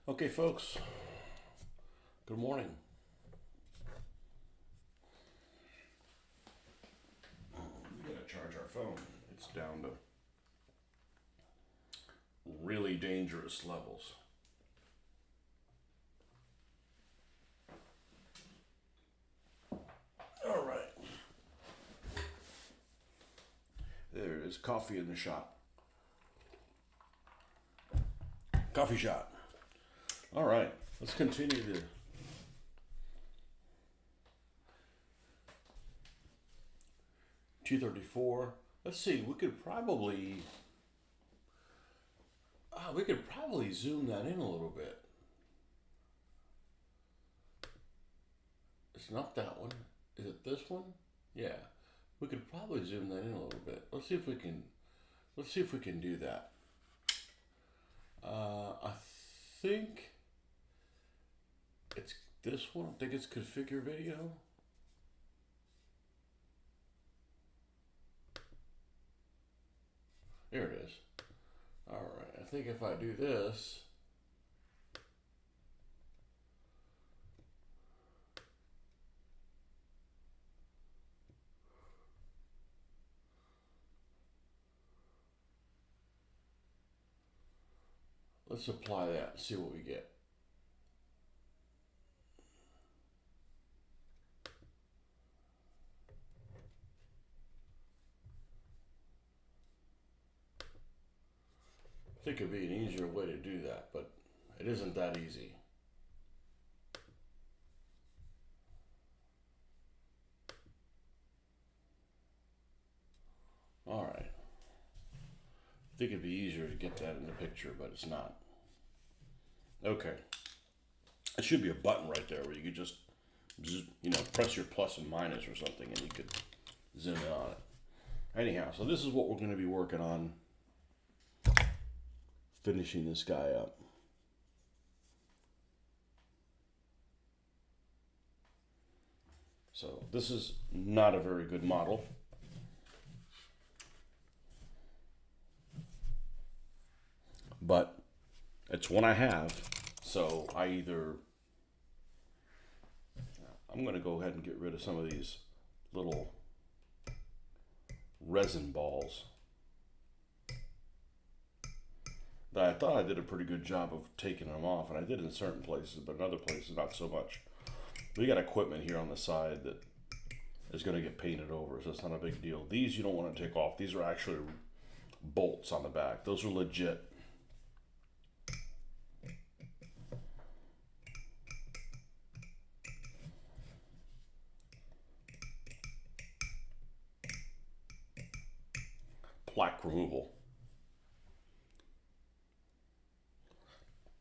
Okay, folks, good morning. We gotta charge our phone. It's down to really dangerous levels. All right. There it is, coffee in the shop. Coffee shop. All right, let's continue to 234. Let's see, we could probably zoom that in a little bit. It's not that one. Is it this one? Yeah. We could probably zoom that in a little bit. Let's see if we can do that. I think it's this one. I think it's configure video. There it is. All right. I think if I do this, let's apply that and see what we get. I think it'd be an easier way to do that, but it isn't that easy. All right. I think it'd be easier to get that in the picture, but it's not. Okay. It should be a button right there where you could just, press your plus and minus or something and you could zoom in on it. Anyhow, so this is what we're going to be working on, finishing this guy up. So this is not a very good model. But it's one I have, so I'm going to go ahead and get rid of some of these little resin balls that I thought I did a pretty good job of taking them off, and I did in certain places, but in other places not so much. We got equipment here on the side that is going to get painted over, so it's not a big deal. These you don't want to take off. These are actually bolts on the back. Those are legit. Plaque removal.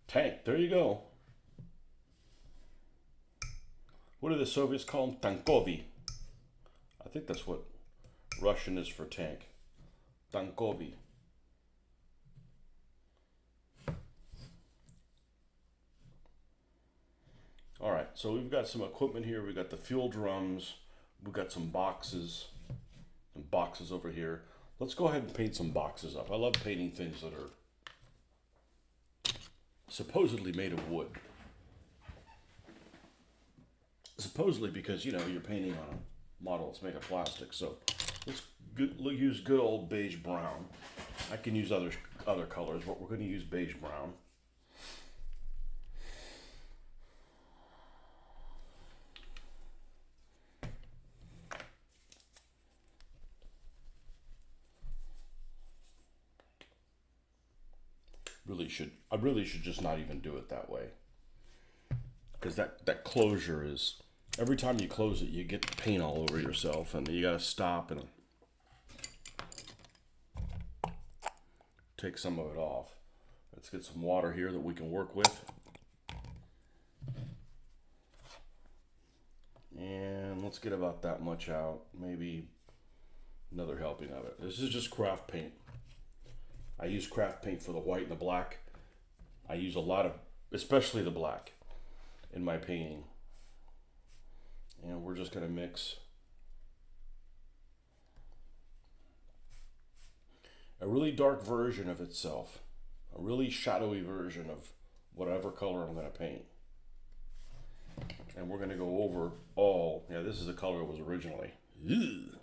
Tank, there you go. What do the Soviets call them? Tankovi. I think that's what Russian is for tank. Tankovi. All right, so we've got some equipment here. We've got the fuel drums. We've got some boxes over here. Let's go ahead and paint some boxes up. I love painting things that are supposedly made of wood. Supposedly because, you're painting on a model that's made of plastic. So let's use good old beige brown. I can use other colors, but we're going to use beige brown. I really should just not even do it that way, because that closure is, every time you close it you get paint all over yourself and you gotta stop and take some of it off. Let's get some water here that we can work with, and let's get about that much out, maybe another helping of it. This is just craft paint. I use craft paint for the white and the black. I use a lot of, especially the black, in my painting. And we're just going to mix a really dark version of itself, a really shadowy version of whatever color I'm going to paint. And we're going to go over all, yeah, this is the color it was originally. Ew.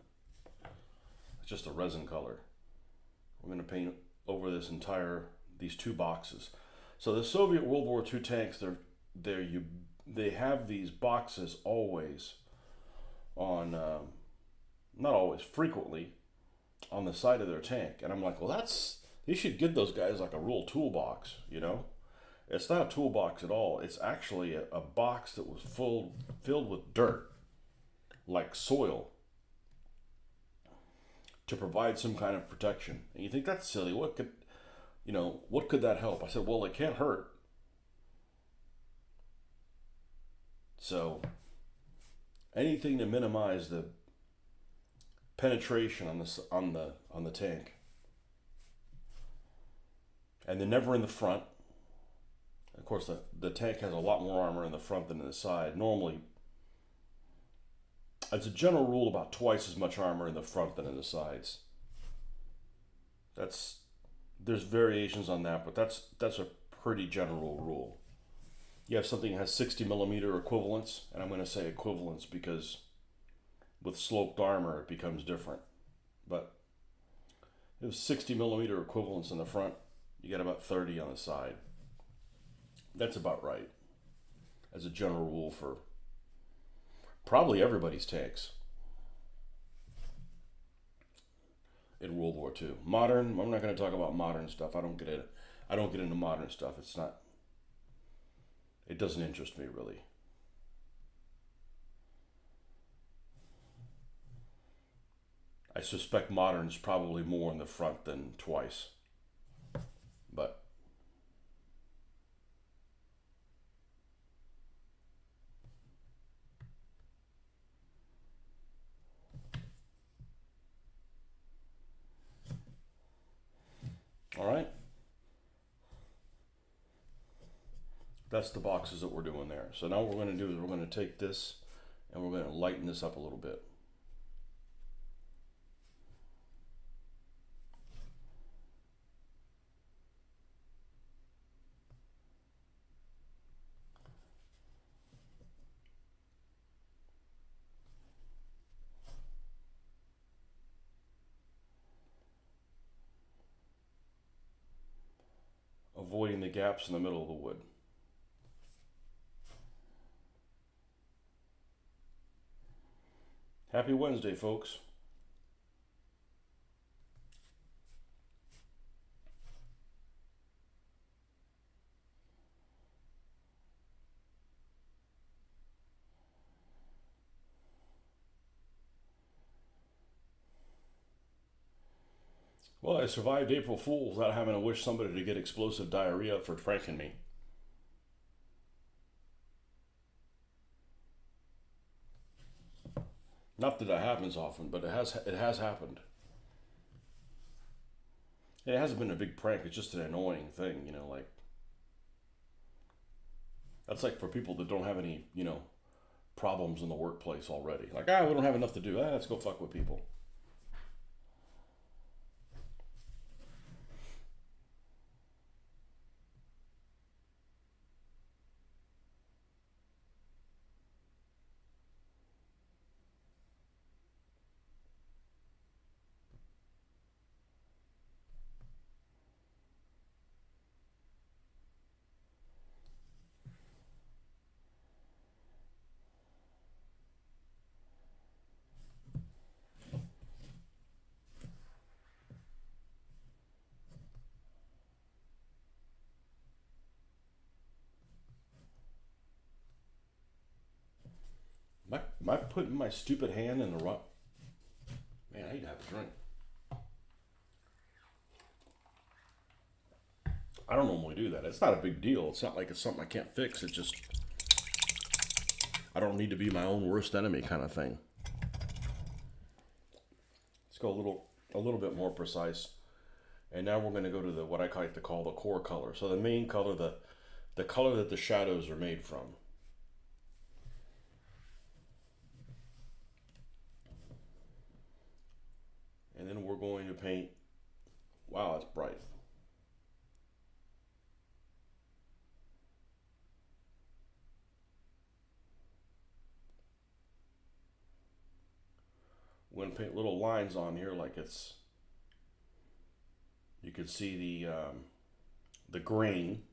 It's just a resin color. We're going to paint over these two boxes. So the Soviet World War II tanks, they have these boxes always on, not always, frequently on the side of their tank. And I'm like, well, they should give those guys like a real toolbox, you know? It's not a toolbox at all. It's actually a box that was filled with dirt, like soil, to provide some kind of protection. And you think that's silly. What could that help? I said, well, it can't hurt. So anything to minimize the penetration on the tank. And they're never in the front. Of course, the tank has a lot more armor in the front than in the side. Normally, as a general rule, about twice as much armor in the front than in the sides. There's variations on that, but that's a pretty general rule. You have something that has 60 millimeter equivalents, and I'm going to say equivalents because with sloped armor it becomes different. But if 60 millimeter equivalents in the front, you get about 30 on the side. That's about right as a general rule for probably everybody's tanks in World War II. Modern, I'm not going to talk about modern stuff. I don't get into modern stuff. It doesn't interest me really. I suspect modern's probably more in the front than twice. But all right. That's the boxes that we're doing there. So now what we're going to do is we're going to take this and we're going to lighten this up a little bit. Avoiding the gaps in the middle of the wood. Happy Wednesday, folks. Well, I survived April Fool's without having to wish somebody to get explosive diarrhea for pranking me. Not that it happens often, but it has happened. It hasn't been a big prank, it's just an annoying thing, like that's like for people that don't have any, problems in the workplace already. Like, we don't have enough to do. Let's go fuck with people. Am I putting my stupid hand in the rock? Man, I need to have a drink. I don't normally do that. It's not a big deal. It's not like it's something I can't fix. It's just, I don't need to be my own worst enemy kind of thing. Let's go a little bit more precise. And now we're going to go to what I like to call the core color. So the main color, the color that the shadows are made from. And then we're going to paint, wow, it's bright. paint little lines on here like it's, you can see the grain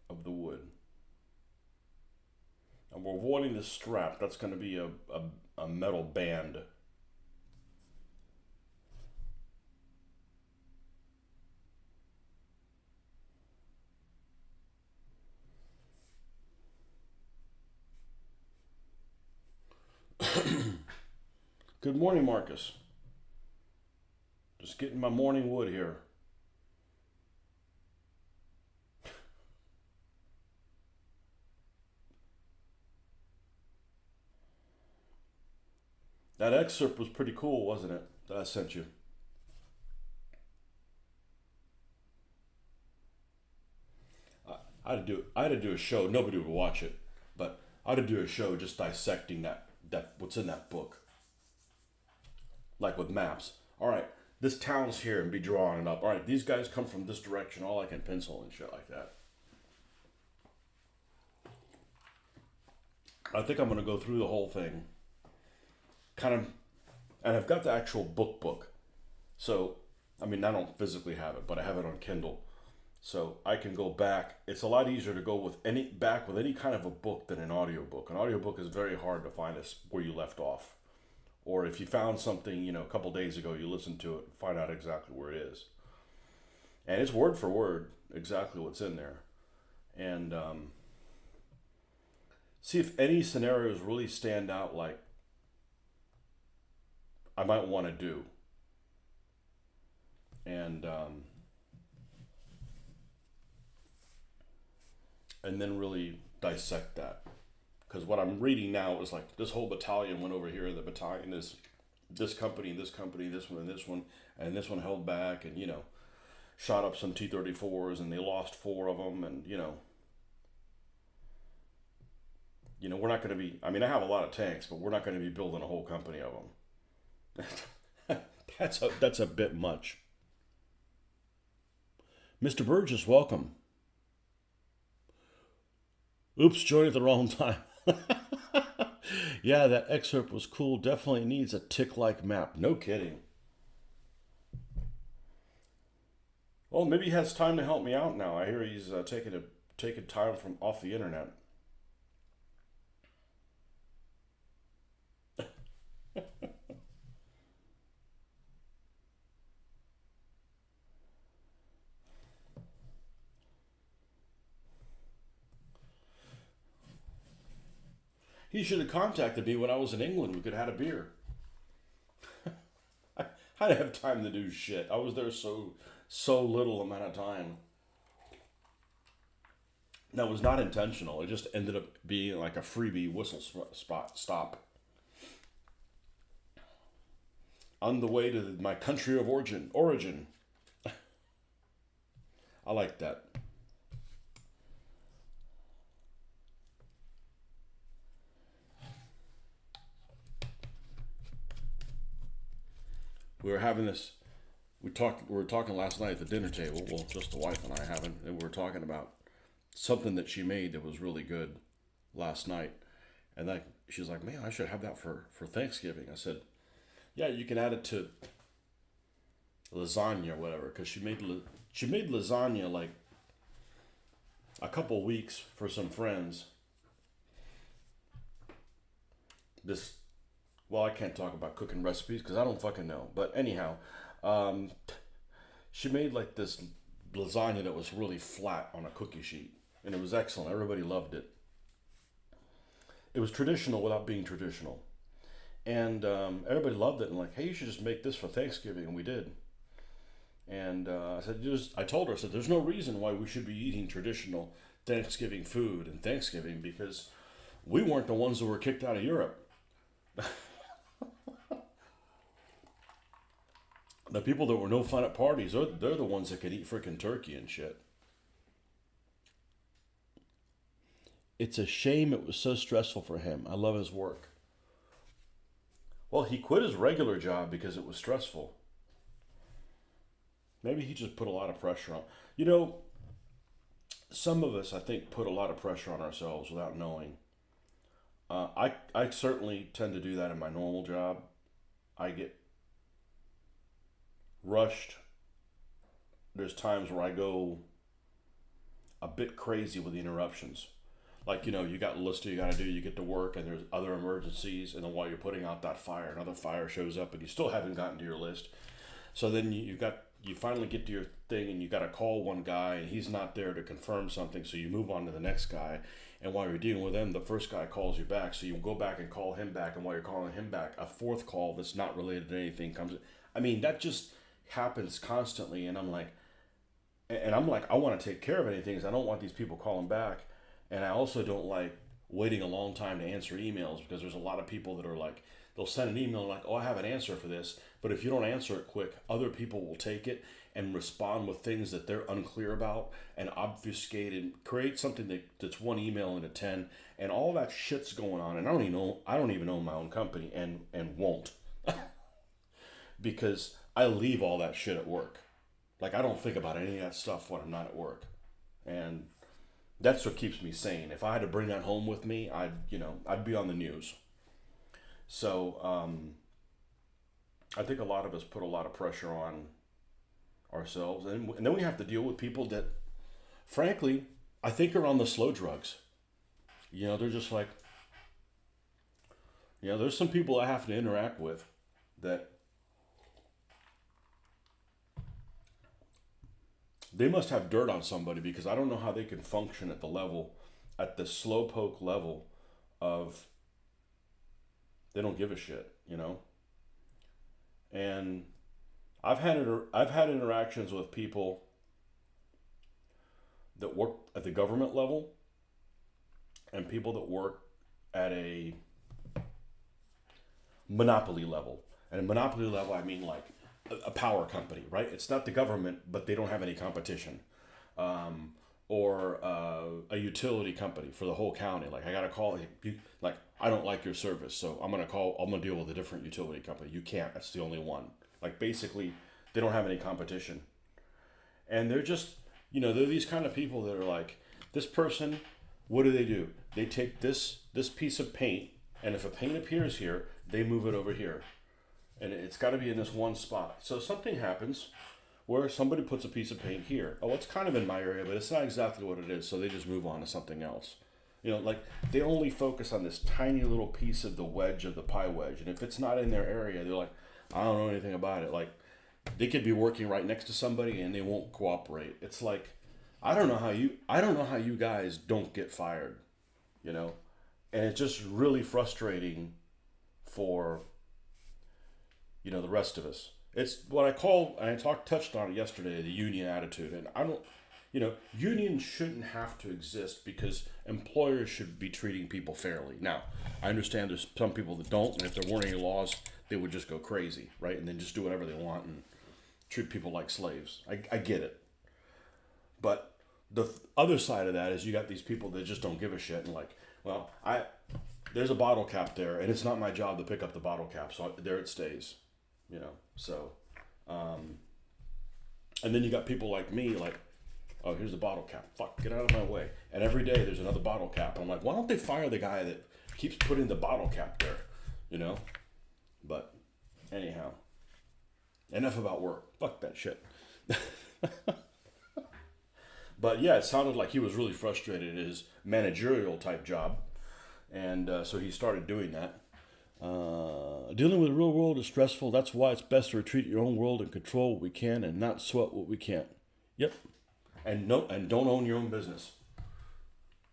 of the wood. And we're avoiding the strap. That's going to be a metal band. Good morning, Marcus. Just getting my morning wood here. That excerpt was pretty cool, wasn't it? That I sent you. I had to do a show. Nobody would watch it, but I had to do a show just dissecting that what's in that book, like with maps. All right, this town's here, and be drawing it up. All right, these guys come from this direction. All I can pencil and shit like that. I think I'm gonna go through the whole thing, kind of, and I've got the actual book. So, I mean, I don't physically have it, but I have it on Kindle. So I can go back. It's a lot easier to go with any kind of a book than an audiobook. An audiobook is very hard to find us where you left off. Or if you found something, a couple days ago, you listen to it, find out exactly where it is. And it's word for word, exactly what's in there. And see if any scenarios really stand out like I might want to do. And then really dissect that. Because what I'm reading now is like this whole battalion went over here. The battalion is this company, this company, this one, and this one, and this one held back, and shot up some T-34s, and they lost 4 of them, and we're not going to be. I mean, I have a lot of tanks, but we're not going to be building a whole company of them. That's a bit much. Mr. Burgess, welcome. Oops, joined at the wrong time. Yeah, that excerpt was cool. Definitely needs a tick-like map. No kidding. Well, maybe he has time to help me out now. I hear he's taking time from off the internet. He should have contacted me when I was in England. We could have had a beer. I didn't have time to do shit. I was there so little amount of time. That was not intentional. It just ended up being like a freebie whistle stop. On the way to my country of origin. I like that. We were talking last night at the dinner table. Well, just the wife and I haven't, and we were talking about something that she made that was really good last night. And she's like, man, I should have that for Thanksgiving. I said, yeah, you can add it to lasagna or whatever, because she made lasagna like a couple weeks for some friends. Well, I can't talk about cooking recipes because I don't fucking know. But anyhow, she made like this lasagna that was really flat on a cookie sheet. And it was excellent. Everybody loved it. It was traditional without being traditional. And everybody loved it. And like, hey, you should just make this for Thanksgiving. And we did. And I told her, I said, there's no reason why we should be eating traditional Thanksgiving food and Thanksgiving, because we weren't the ones that were kicked out of Europe. The people that were no fun at parties, they're the ones that could eat freaking turkey and shit. It's a shame it was so stressful for him. I love his work. Well, he quit his regular job because it was stressful. Maybe he just put a lot of pressure on. Some of us, I think, put a lot of pressure on ourselves without knowing. I certainly tend to do that in my normal job. I get rushed. There's times where I go a bit crazy with the interruptions. Like, you got a list you got to do, you get to work, and there's other emergencies, and then while you're putting out that fire, another fire shows up, and you still haven't gotten to your list. So then you finally get to your thing, and you got to call one guy, and he's not there to confirm something, so you move on to the next guy. And while you're dealing with them, the first guy calls you back, so you go back and call him back, and while you're calling him back, a fourth call that's not related to anything comes. I mean, that just happens constantly, and I'm like, I want to take care of anything. I don't want these people calling back, and I also don't like waiting a long time to answer emails because there's a lot of people that are like, they'll send an email like, oh, I have an answer for this, but if you don't answer it quick, other people will take it and respond with things that they're unclear about and obfuscate and create something that's one email into 10, and all that shit's going on. And I don't even own my own company, and won't, because I leave all that shit at work. Like, I don't think about any of that stuff when I'm not at work. And that's what keeps me sane. If I had to bring that home with me, I'd be on the news. So, I think a lot of us put a lot of pressure on ourselves. And then we have to deal with people that, frankly, I think are on the slow drugs. They're just like, there's some people I have to interact with that they must have dirt on somebody, because I don't know how they can function at the slowpoke level of they don't give a shit. And I've had interactions with people that work at the government level and people that work at a monopoly level. And a monopoly level, I mean like a power company, right? It's not the government, but they don't have any competition. Or a utility company for the whole county. Like, I got to call you, like, I don't like your service, so I'm going to deal with a different utility company. You can't, that's the only one. Like, basically, they don't have any competition. And they're just, they're these kind of people that are like, this person, what do? They take this piece of paint, and if a paint appears here, they move it over here. And it's got to be in this one spot. So something happens where somebody puts a piece of paint here. Oh, it's kind of in my area, but it's not exactly what it is. So they just move on to something else. Like, they only focus on this tiny little piece of the wedge of the pie wedge. And if it's not in their area, they're like, I don't know anything about it. Like, they could be working right next to somebody and they won't cooperate. It's like, I don't know how you guys don't get fired, you know? And it's just really frustrating for, the rest of us. It's what I call, and touched on it yesterday, the union attitude. And I don't, unions shouldn't have to exist because employers should be treating people fairly. Now, I understand there's some people that don't, and if there weren't any laws, they would just go crazy, right? And then just do whatever they want and treat people like slaves. I get it. But the other side of that is you got these people that just don't give a shit and like, well, there's a bottle cap there, and it's not my job to pick up the bottle cap, so there it stays. So, and then you got people like me, like, oh, here's the bottle cap. Fuck, get out of my way. And every day there's another bottle cap. I'm like, why don't they fire the guy that keeps putting the bottle cap there? But anyhow, enough about work. Fuck that shit. But yeah, it sounded like he was really frustrated at his managerial type job. And so he started doing that. Dealing with the real world is stressful. That's why it's best to retreat your own world and control what we can and not sweat what we can't. Yep. And don't own your own business,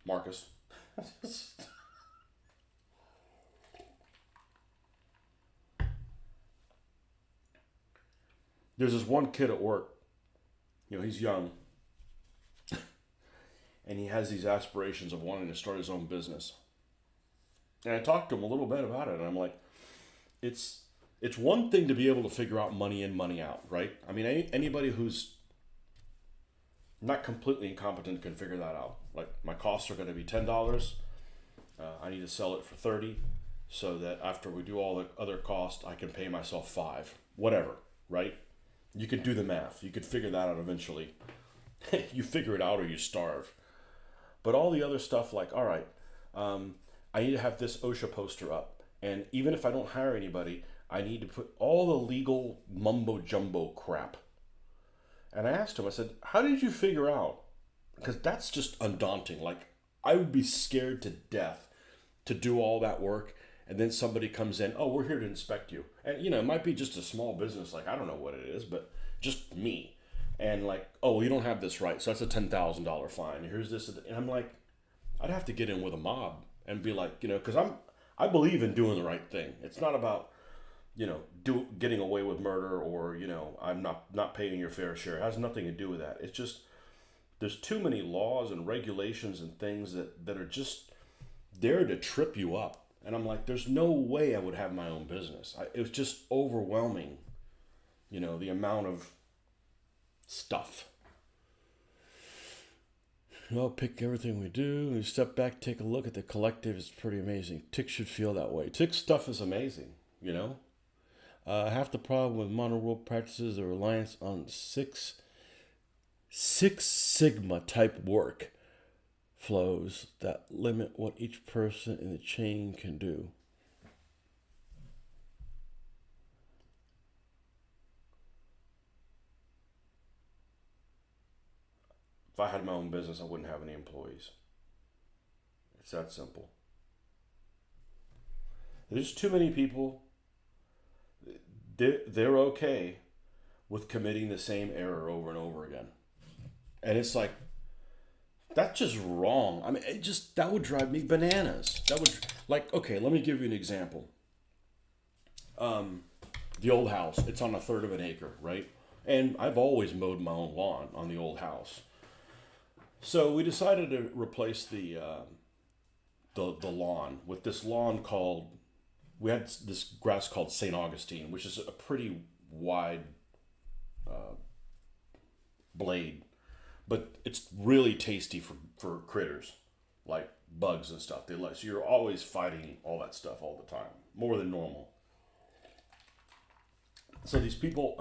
Marcus. There's this one kid at work. He's young, and he has these aspirations of wanting to start his own business. And I talked to him a little bit about it, and I'm like, it's one thing to be able to figure out money in, money out, right? I mean, anybody who's not completely incompetent can figure that out. Like, my costs are going to be $10. I need to sell it for 30, so that after we do all the other costs, I can pay myself 5, whatever, right? You could do the math. You could figure that out eventually. You figure it out or you starve. But all the other stuff, like, all right, I need to have this OSHA poster up. And even if I don't hire anybody, I need to put all the legal mumbo jumbo crap. And I asked him, I said, how did you figure out? Because that's just undaunting. Like, I would be scared to death to do all that work. And then somebody comes in, oh, we're here to inspect you. And, it might be just a small business. Like, I don't know what it is, but just me. And like, oh, well, you don't have this right. So that's a $10,000 fine. Here's this. And I'm like, I'd have to get in with a mob and be like, because I believe in doing the right thing. It's not about, getting away with murder or, I'm not paying your fair share. It has nothing to do with that. It's just, there's too many laws and regulations and things that are just there to trip you up. And I'm like, there's no way I would have my own business. It was just overwhelming, the amount of stuff. Well, pick everything we do. We step back, take a look at the collective. It's pretty amazing. Tick should feel that way. Tick stuff is amazing, half the problem with monoworld practices is a reliance on Six Sigma type work flows that limit what each person in the chain can do. If I had my own business, I wouldn't have any employees. It's that simple. There's too many people. They're okay with committing the same error over and over again. And it's like, that's just wrong. I mean, that would drive me bananas. That would, like, okay, let me give you an example. The old house, it's on a third of an acre, right? And I've always mowed my own lawn on the old house. So we decided to replace the lawn with this lawn called, we had this grass called St. Augustine, which is a pretty wide blade, but it's really tasty for critters, like bugs and stuff. So you're always fighting all that stuff all the time, more than normal. So these people,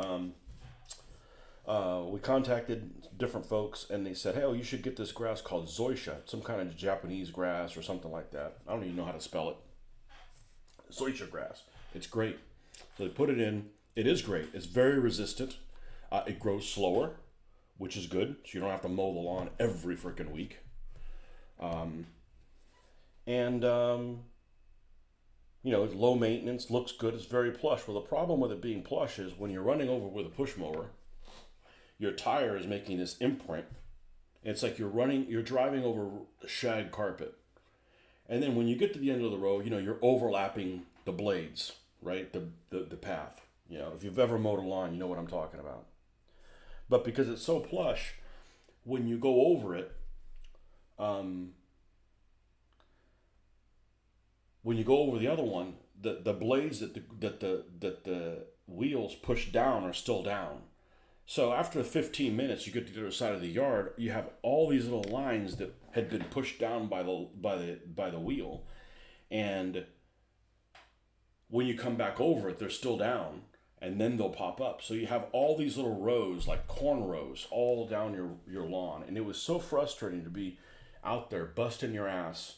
we contacted different folks, and they said, hey, you should get this grass called zoysia, some kind of Japanese grass or something like that. I don't even know how to spell it. Zoysia grass. It's great. So they put it in. It is great. It's very resistant. It grows slower, which is good. So you don't have to mow the lawn every freaking week. It's low maintenance, looks good. It's very plush. Well, the problem with it being plush is when you're running over with a push mower, your tire is making this imprint. It's like you're driving over shag carpet. And then when you get to the end of the road, you're overlapping the blades, right? The path. If you've ever mowed a lawn, you know what I'm talking about. But because it's so plush, when you go over it, when you go over the other one, the blades that the wheels push down are still down. So after 15 minutes, you get to the other side of the yard. You have all these little lines that had been pushed down by the wheel, and when you come back over it, they're still down, and then they'll pop up. So you have all these little rows, like corn rows, all down your lawn, and it was so frustrating to be out there busting your ass,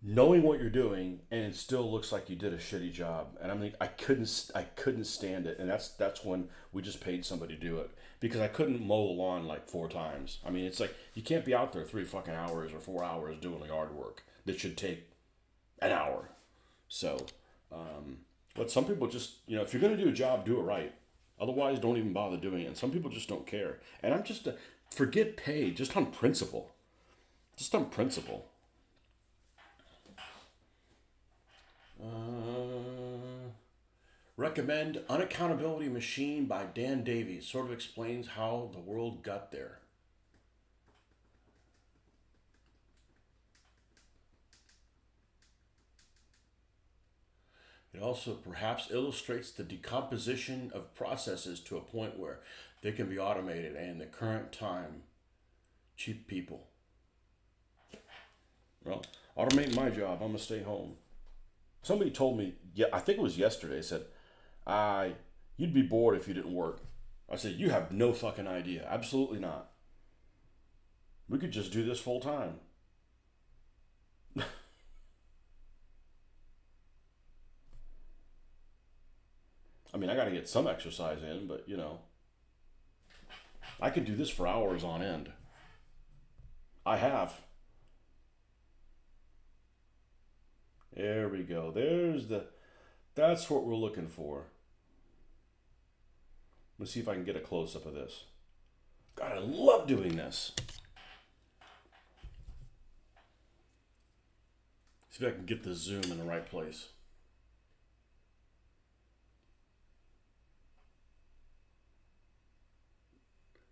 knowing what you're doing, and it still looks like you did a shitty job. And I mean, I couldn't stand it. And that's when we just paid somebody to do it, because I couldn't mow the lawn like 4 times. I mean, it's like, you can't be out there 3 fucking hours or 4 hours doing the yard work that should take an hour. So, but some people just, if you're going to do a job, do it right. Otherwise, don't even bother doing it. And some people just don't care. And I'm just, forget pay, just on principle. Just on principle. Recommend Unaccountability Machine by Dan Davies. Sort of explains how the world got there. It also perhaps illustrates the decomposition of processes to a point where they can be automated, and in the current time, cheap people. Well, automate my job. I'm going to stay home. Somebody told me, I think it was yesterday, said, you'd be bored if you didn't work. I said, you have no fucking idea. Absolutely not. We could just do this full time. I mean, I got to get some exercise in, but I could do this for hours on end. I have. There we go. That's what we're looking for. Let's see if I can get a close up of this. God, I love doing this. See if I can get the zoom in the right place.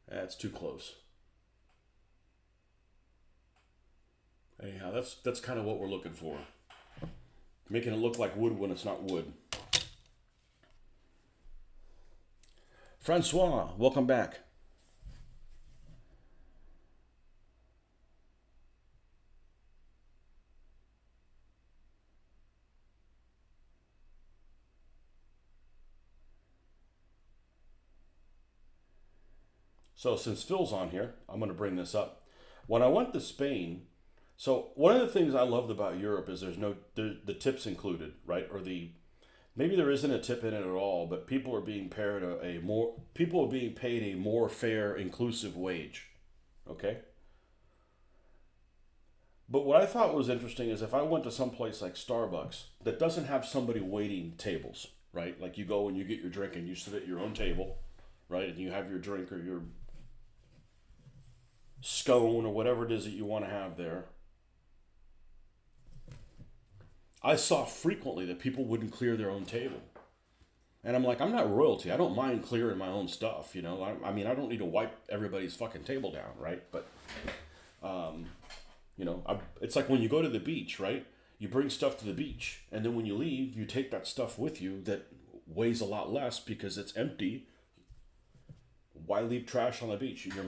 That's too close. Anyhow, that's kind of what we're looking for. Making it look like wood when it's not wood. Francois, welcome back. So since Phil's on here, I'm going to bring this up. When I went to Spain, so one of the things I loved about Europe is the tips included, right? Or maybe there isn't a tip in it at all, but people are being paid a more fair, inclusive wage. Okay? But what I thought was interesting is if I went to some place like Starbucks that doesn't have somebody waiting tables, right? Like you go and you get your drink and you sit at your own table, right? And you have your drink or your scone or whatever it is that you want to have there. I saw frequently that people wouldn't clear their own table. And I'm like, I'm not royalty. I don't mind clearing my own stuff, I mean, I don't need to wipe everybody's fucking table down, right? But, it's like when you go to the beach, right? You bring stuff to the beach. And then when you leave, you take that stuff with you that weighs a lot less because it's empty. Why leave trash on the beach? Is your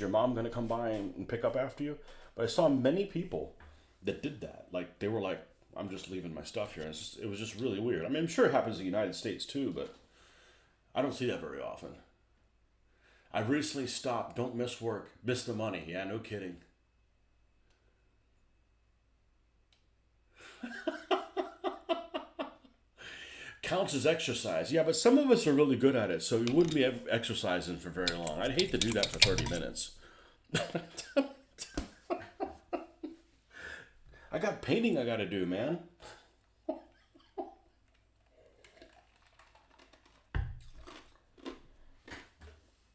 mom going to come by and pick up after you? But I saw many people that did that. Like, they were like, I'm just leaving my stuff here. And it was just really weird. I mean, I'm sure it happens in the United States too, but I don't see that very often. I've recently stopped. Don't miss work. Miss the money. Yeah, no kidding. Counts as exercise. Yeah, but some of us are really good at it, so we wouldn't be exercising for very long. I'd hate to do that for 30 minutes. I got painting I got to do, man.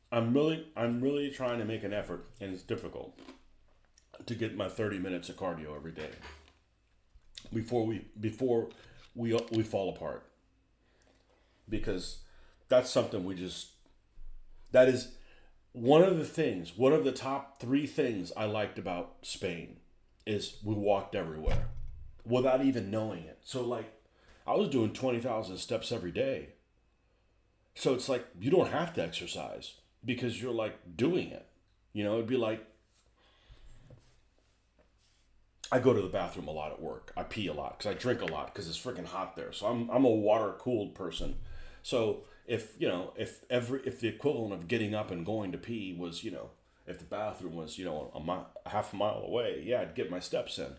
I'm really trying to make an effort, and it's difficult to get my 30 minutes of cardio every day before we fall apart. Because that's something that is one of the top 3 things I liked about Spain is we walked everywhere without even knowing it. So like I was doing 20,000 steps every day. So it's like you don't have to exercise because you're like doing it. It'd be like I go to the bathroom a lot at work. I pee a lot because I drink a lot because it's freaking hot there. So I'm a water cooled person. So if the equivalent of getting up and going to pee was if the bathroom was half a mile away, yeah, I'd get my steps in.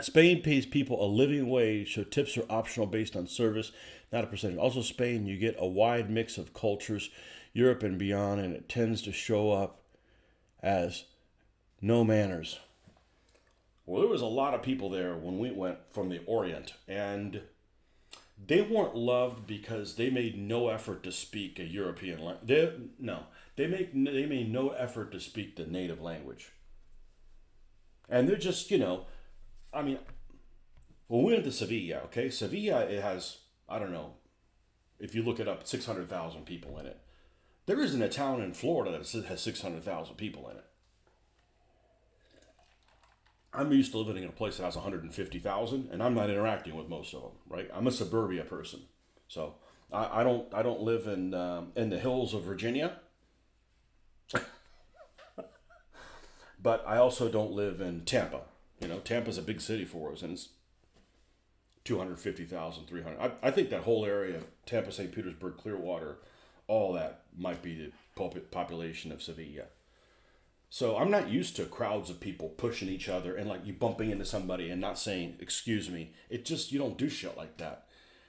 Spain pays people a living wage, so tips are optional based on service, not a percentage. Also, Spain, you get a wide mix of cultures, Europe and beyond, and it tends to show up as no manners. Well, there was a lot of people there when we went from the Orient, and they weren't loved because they made no effort to speak a European language. They made no effort to speak the native language. And they're just, I mean, when we went to Sevilla, okay? Sevilla, it has, I don't know, if you look it up, 600,000 people in it. There isn't a town in Florida that has 600,000 people in it. I'm used to living in a place that has 150,000, and I'm not interacting with most of them, right? I'm a suburbia person, so I don't live in the hills of Virginia, but I also don't live in Tampa. Tampa's a big city for us, and it's 250,000, 300. I think that whole area, Tampa, St. Petersburg, Clearwater, all that might be the population of Sevilla. So I'm not used to crowds of people pushing each other and like you bumping into somebody and not saying, excuse me. You don't do shit like that.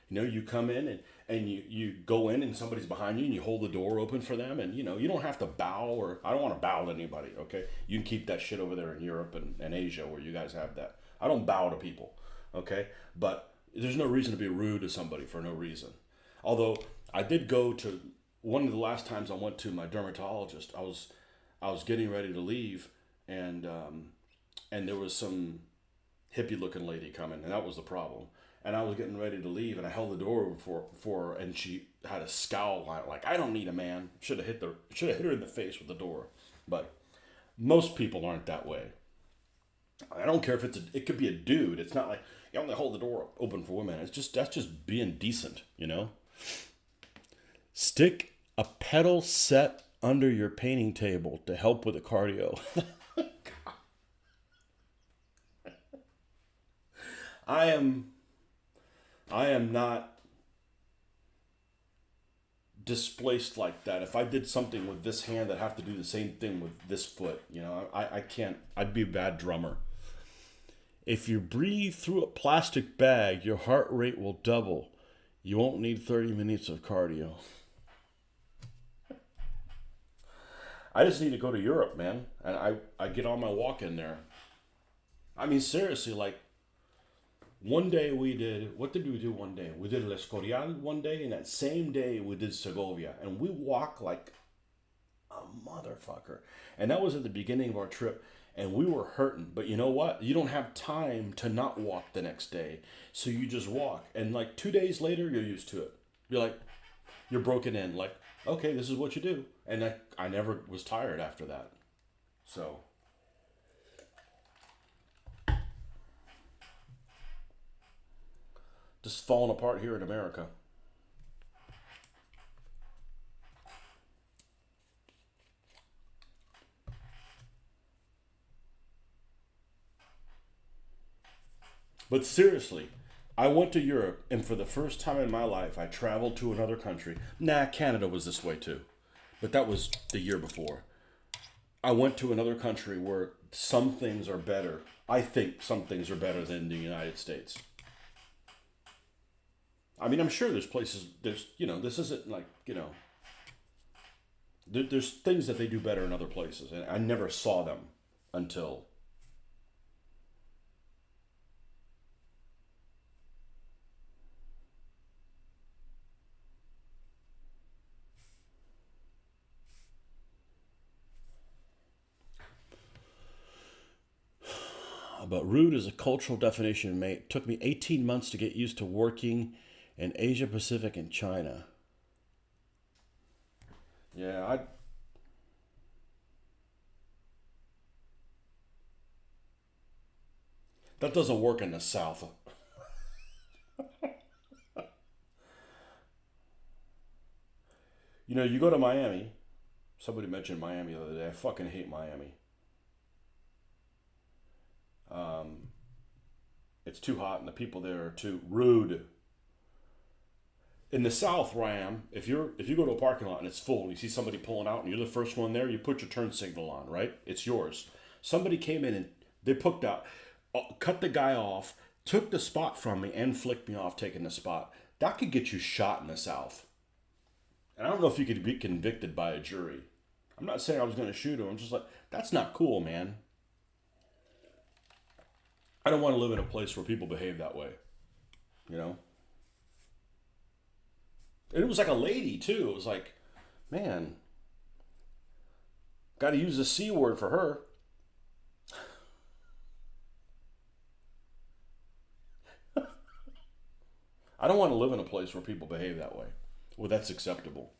You know, you come in and you go in and somebody's behind you and you hold the door open for them, and you know, you don't have to bow, or I don't want to bow to anybody, okay? You can keep that shit over there in Europe and Asia where you guys have that. I don't bow to people, okay? But there's no reason to be rude to somebody for no reason. Although I did go to one of the last times I went to my dermatologist, I was getting ready to leave, and and there was some hippie looking lady coming, and that was the problem. And I was getting ready to leave, and I held the door open for her, and she had a scowl on it, like, I don't need a man. Should have hit her in the face with the door. But most people aren't that way. I don't care if it could be a dude. It's not like you only hold the door open for women. It's just that's just being decent, you know. Stick a pedal set under your painting table to help with the cardio. I am I am not displaced like that. If I did something with this hand, I'd have to do the same thing with this foot. You know, I can't. I'd be a bad drummer. If you breathe through a plastic bag, your heart rate will double. You won't need 30 minutes of cardio. I just need to go to Europe, man. And I get on my walk in there. I mean, seriously, like, one day we did, what did we do one day? We did El Escorial one day, and that same day we did Segovia. And we walked like a motherfucker. And that was at the beginning of our trip. And we were hurting. But you know what? You don't have time to not walk the next day. So you just walk. And like 2 days later, you're used to it. You're like, you're broken in. Like, okay, this is what you do. And I never was tired after that. So, just falling apart here in America. But seriously, I went to Europe, and for the first time in my life, I traveled to another country. Nah, Canada was this way too, but that was the year before. I went to another country where some things are better. I think some things are better than the United States. I mean, I'm sure there's places, this isn't like, there's things that they do better in other places, and I never saw them until. But rude is a cultural definition. It took me 18 months to get used to working in Asia Pacific and China. Yeah, that doesn't work in the South. You know, you go to Miami. Somebody mentioned Miami the other day. I fucking hate Miami. Um, it's too hot, and the people there are too rude. In the South, where I am, if you go to a parking lot and it's full, and you see somebody pulling out, and you're the first one there, you put your turn signal on, right? It's yours. Somebody came in and they poked out, cut the guy off, took the spot from me, and flicked me off taking the spot. That could get you shot in the South. And I don't know if you could be convicted by a jury. I'm not saying I was going to shoot him. I'm just like, that's not cool, man. I don't want to live in a place where people behave that way, you know? And it was like a lady, too. It was like, man, got to use the C word for her. I don't want to live in a place where people behave that way. Well, that's acceptable.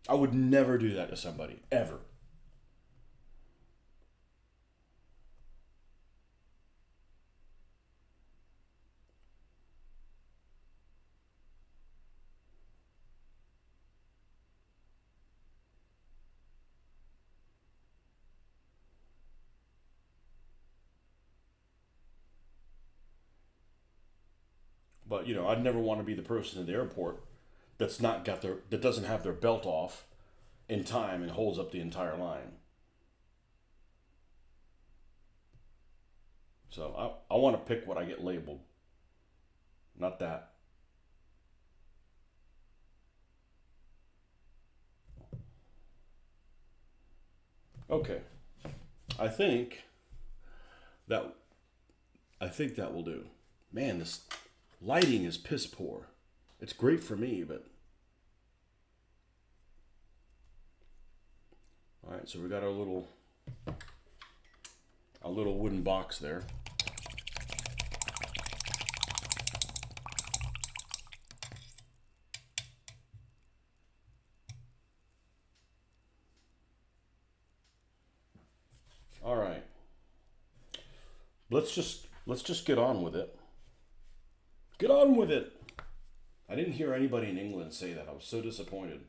I would never do that to somebody, ever. But, I'd never want to be the person in the airport that doesn't have their belt off in time and holds up the entire line. So I want to pick what I get labeled. Not that. Okay. I think that I think that will do. Man, this lighting is piss poor. It's great for me, but all right. So we got our little wooden box there. All right. Let's just get on with it. Get on with it. I didn't hear anybody in England say that. I was so disappointed.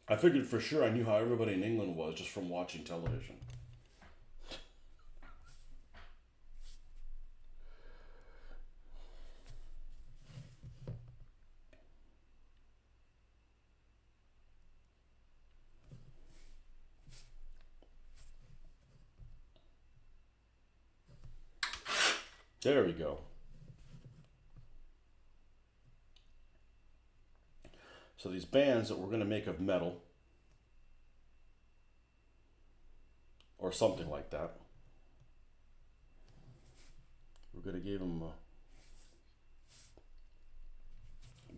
I figured for sure I knew how everybody in England was just from watching television. There we go. So these bands that we're going to make of metal or something like that, we're going to give them a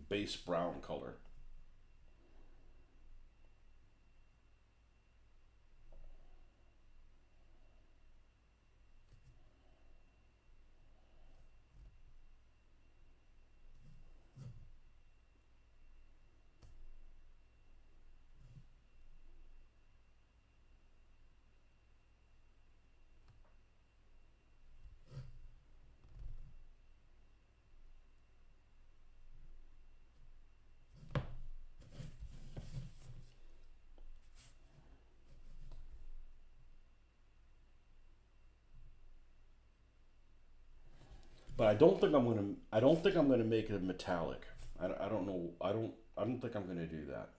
base brown color. But I don't think I'm gonna make it metallic. I don't know. I don't think I'm gonna do that.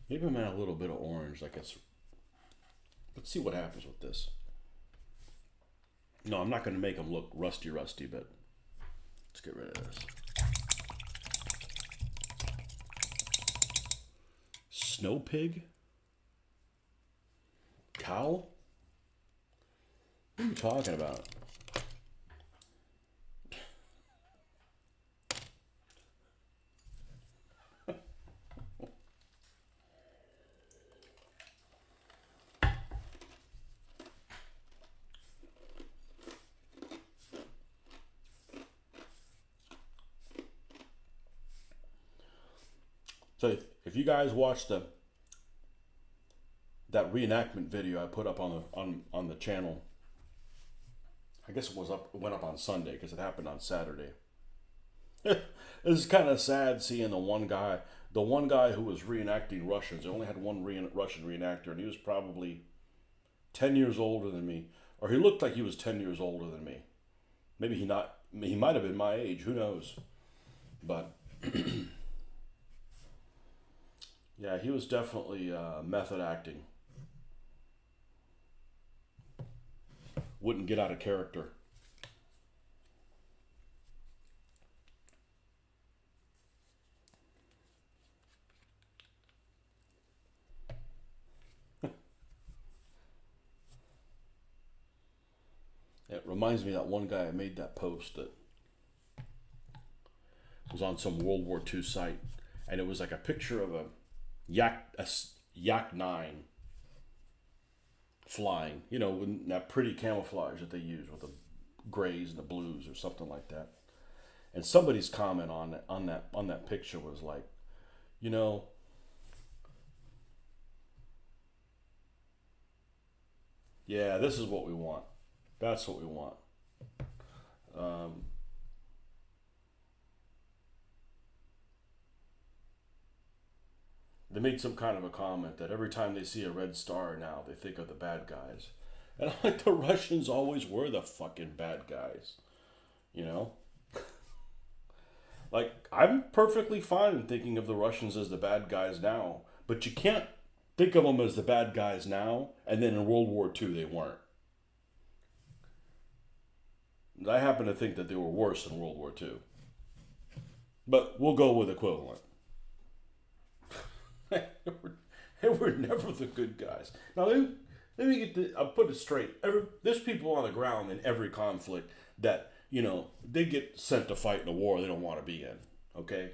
Maybe I'm add a little bit of orange. Like it's. Let's see what happens with this. No, I'm not gonna make them look rusty, rusty. But let's get rid of this. Snow pig. Cow. What are you talking about? So if you guys watched that reenactment video I put up on the channel, I guess it went up on Sunday because it happened on Saturday. This is kind of sad seeing the one guy who was reenacting Russians. They only had one Russian reenactor, and he was probably 10 years older than me, or he looked like he was 10 years older than me. Maybe he not. He might have been my age. Who knows? But yeah, he was definitely method acting. Wouldn't get out of character. It reminds me of that one guy I made that post that was on some World War II site, and it was like a picture of a Yak 9 flying, with that pretty camouflage that they use with the grays and the blues or something like that. And somebody's comment on that picture was like, you know, yeah, this is what we want. That's what we want. Um, they made some kind of a comment that every time they see a red star now, they think of the bad guys. And I'm like, the Russians always were the fucking bad guys, you know? Like, I'm perfectly fine thinking of the Russians as the bad guys now, but you can't think of them as the bad guys now, and then in World War II they weren't. I happen to think that they were worse in World War II. But we'll go with equivalent. They were never the good guys. Now, let me get I'll put it straight. There's people on the ground in every conflict that, they get sent to fight in a war they don't want to be in. Okay?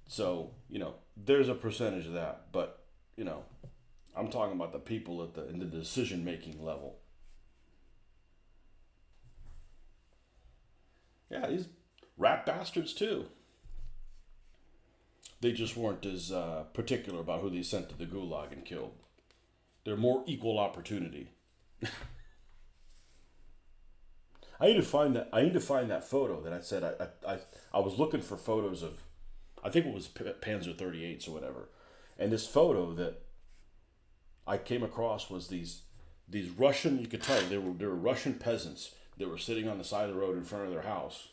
So, there's a percentage of that. But, I'm talking about the people in the decision making level. Yeah, these rat bastards too. They just weren't as particular about who they sent to the gulag and killed. They're more equal opportunity. I need to find that. I need to find that photo that I said I was looking for photos of. I think it was Panzer 38s or whatever, and this photo that I came across was these Russian. You could tell they were Russian peasants that were sitting on the side of the road in front of their house,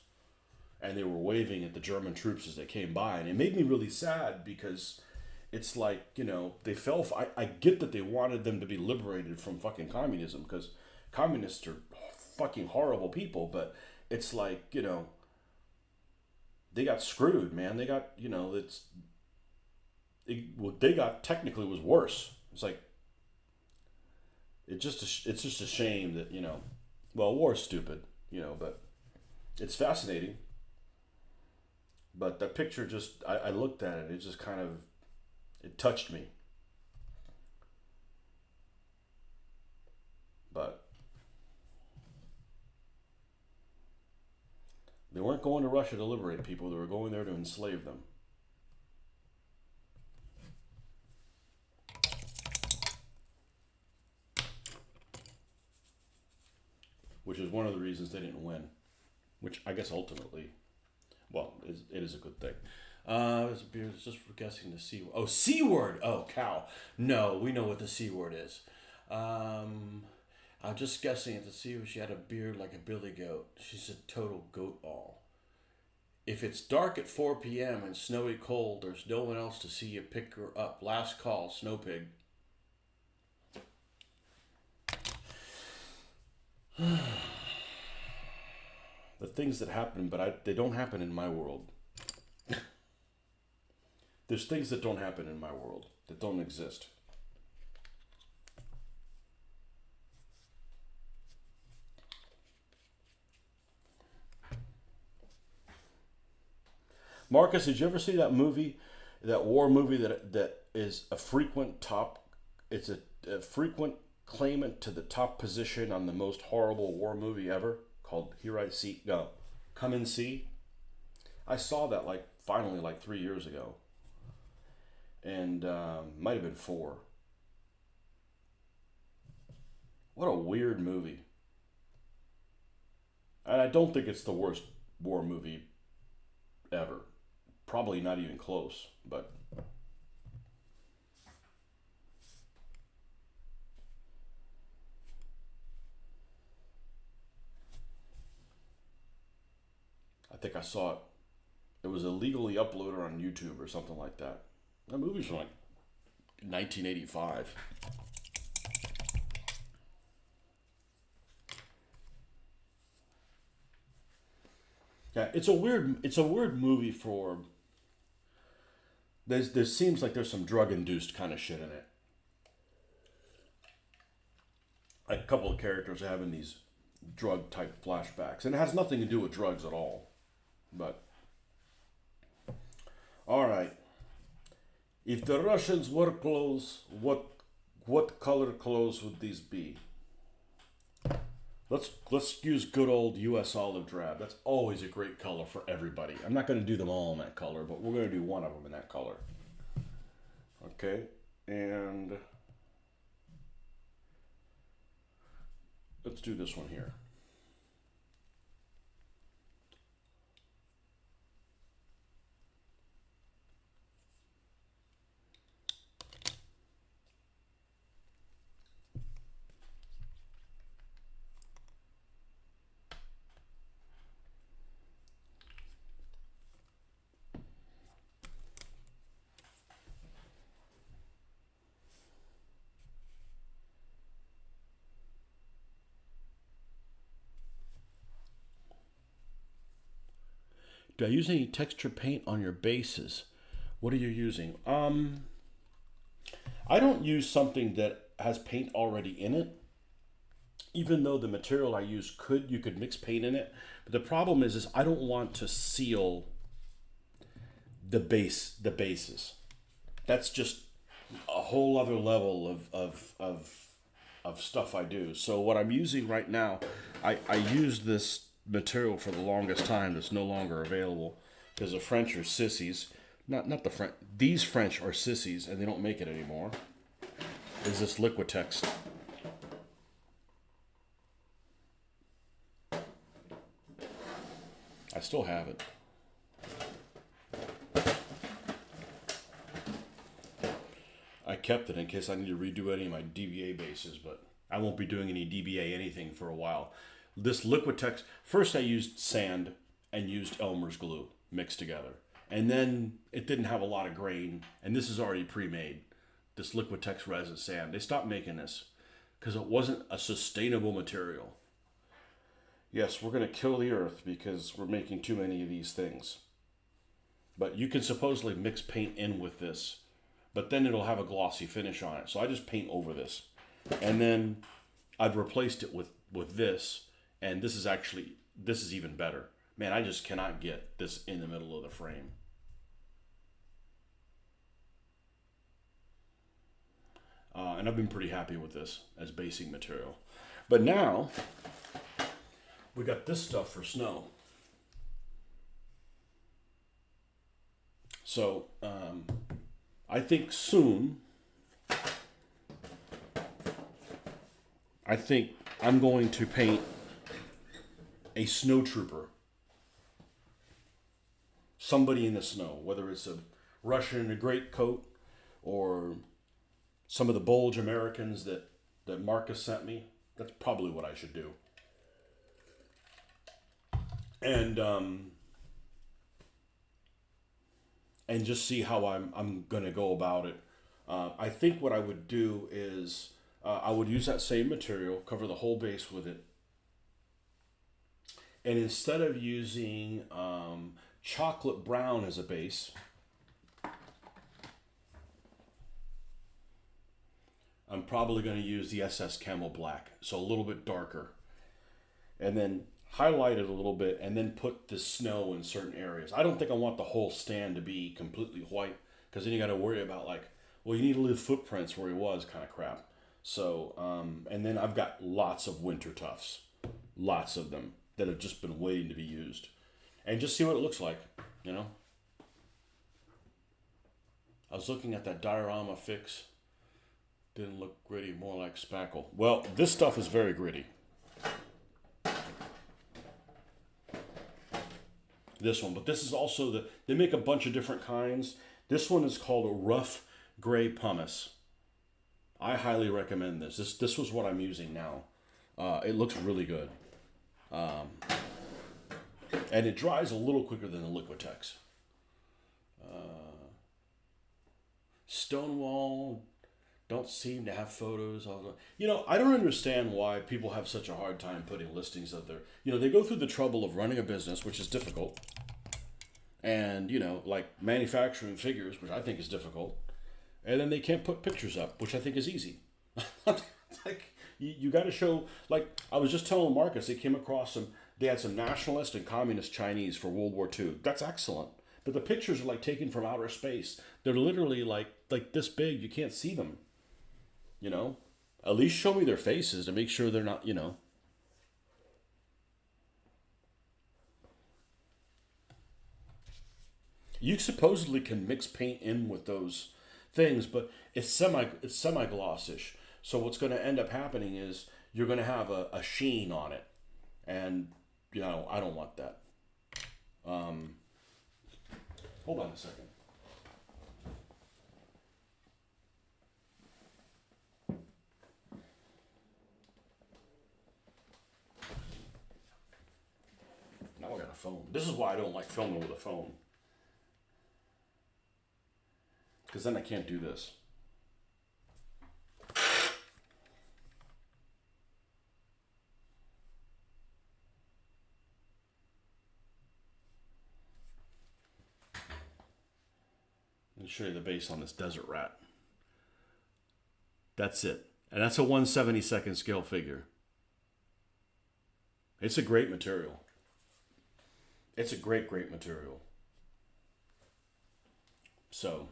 and they were waving at the German troops as they came by, and it made me really sad because it's like, they fell. I get that they wanted them to be liberated from fucking communism because communists are fucking horrible people, but it's like, they got screwed, man. They got, what they got technically was worse. It's like it's just a shame that, well, war's stupid, but it's fascinating. But that picture just I looked at it, it just kind of it touched me. But they weren't going to Russia to liberate people, they were going there to enslave them. Which is one of the reasons they didn't win. Which I guess ultimately, well, it is a good thing. It's beer. It's just for guessing the C word. Oh, C word. Oh, cow. No, we know what the C word is. I'm just guessing it to see if she had a beard like a billy goat. She's a total goat all. If it's dark at 4 p.m. and snowy cold, there's no one else to see you pick her up. Last call, Snow Pig. The things that happen, but they don't happen in my world. There's things that don't happen in my world, that don't exist. Marcus, did you ever see that movie, that war movie that is a frequent top? It's a frequent claimant to the top position on the most horrible war movie ever, called Here I See. No, Come and See. I saw that finally 3 years ago, and might have been four. What a weird movie, and I don't think it's the worst war movie ever. Probably not even close, but I think I saw it. It was illegally uploaded on YouTube or something like that. That movie's from 1985. Yeah, it's a weird movie for. There seems like there's some drug induced kind of shit in it. Like a couple of characters are having these drug type flashbacks, and it has nothing to do with drugs at all. But all right, if the Russians wore clothes, what color clothes would these be? Let's use good old U.S. olive drab. That's always a great color for everybody. I'm not going to do them all in that color, but we're going to do one of them in that color. Okay, and let's do this one here. Do I use any texture paint on your bases? What are you using? I don't use something that has paint already in it. Even though the material I use you could mix paint in it. But the problem is I don't want to seal the bases. That's just a whole other level of stuff I do. So what I'm using right now, I used this material for the longest time that's no longer available because the French are sissies. Not the French. These French are sissies and they don't make it anymore. Is this Liquitex? I still have it. I kept it in case I need to redo any of my DBA bases, but I won't be doing any DBA anything for a while. This Liquitex, first I used sand and used Elmer's glue mixed together. And then it didn't have a lot of grain, and this is already pre-made. This Liquitex resin sand. They stopped making this because it wasn't a sustainable material. Yes, we're going to kill the earth because we're making too many of these things. But you can supposedly mix paint in with this, but then it'll have a glossy finish on it. So I just paint over this. And then I've replaced it with this, and this is even better. Man, I just cannot get this in the middle of the frame. And I've been pretty happy with this as basing material. But now, we got this stuff for snow. So, I think soon, I'm going to paint a snow trooper. Somebody in the snow, whether it's a Russian in a greatcoat or some of the Bulge Americans that Marcus sent me. That's probably what I should do. And just see how I'm gonna go about it. I think what I would do is I would use that same material, cover the whole base with it, and instead of using chocolate brown as a base, I'm probably going to use the SS Camel Black, so a little bit darker, and then highlight it a little bit, and then put the snow in certain areas. I don't think I want the whole stand to be completely white, because then you got to worry about well, you need to leave footprints where he was, kind of crap. So, and then I've got lots of winter tufts, lots of them that have just been waiting to be used, and just see what it looks like, you know. I was looking at that diorama fix. Didn't look gritty, more like spackle. Well, this stuff is very gritty. This one, but this is also they make a bunch of different kinds. This one is called a rough gray pumice. I highly recommend this. This was what I'm using now. It looks really good. And it dries a little quicker than the Liquitex. Stonewall don't seem to have photos of them. You know, I don't understand why people have such a hard time putting listings of their... You know, they go through the trouble of running a business, which is difficult. And, you know, like manufacturing figures, which I think is difficult. And then they can't put pictures up, which I think is easy. Like, you got to show... Like, I was just telling Marcus, they came across they had some nationalist and communist Chinese for World War II. That's excellent. But the pictures are like taken from outer space. They're literally like this big. You can't see them. You know, at least show me their faces to make sure they're not, you know. You supposedly can mix paint in with those things, but it's semi-glossish. So what's going to end up happening is you're going to have a sheen on it, and you know I don't want that. Hold on a second. Now I got a phone. This is why I don't like filming with a phone. Because then I can't do this. show you the base on this Desert Rat. That's it. And that's a 1/72nd scale figure. It's a great material. It's a great, great material. So,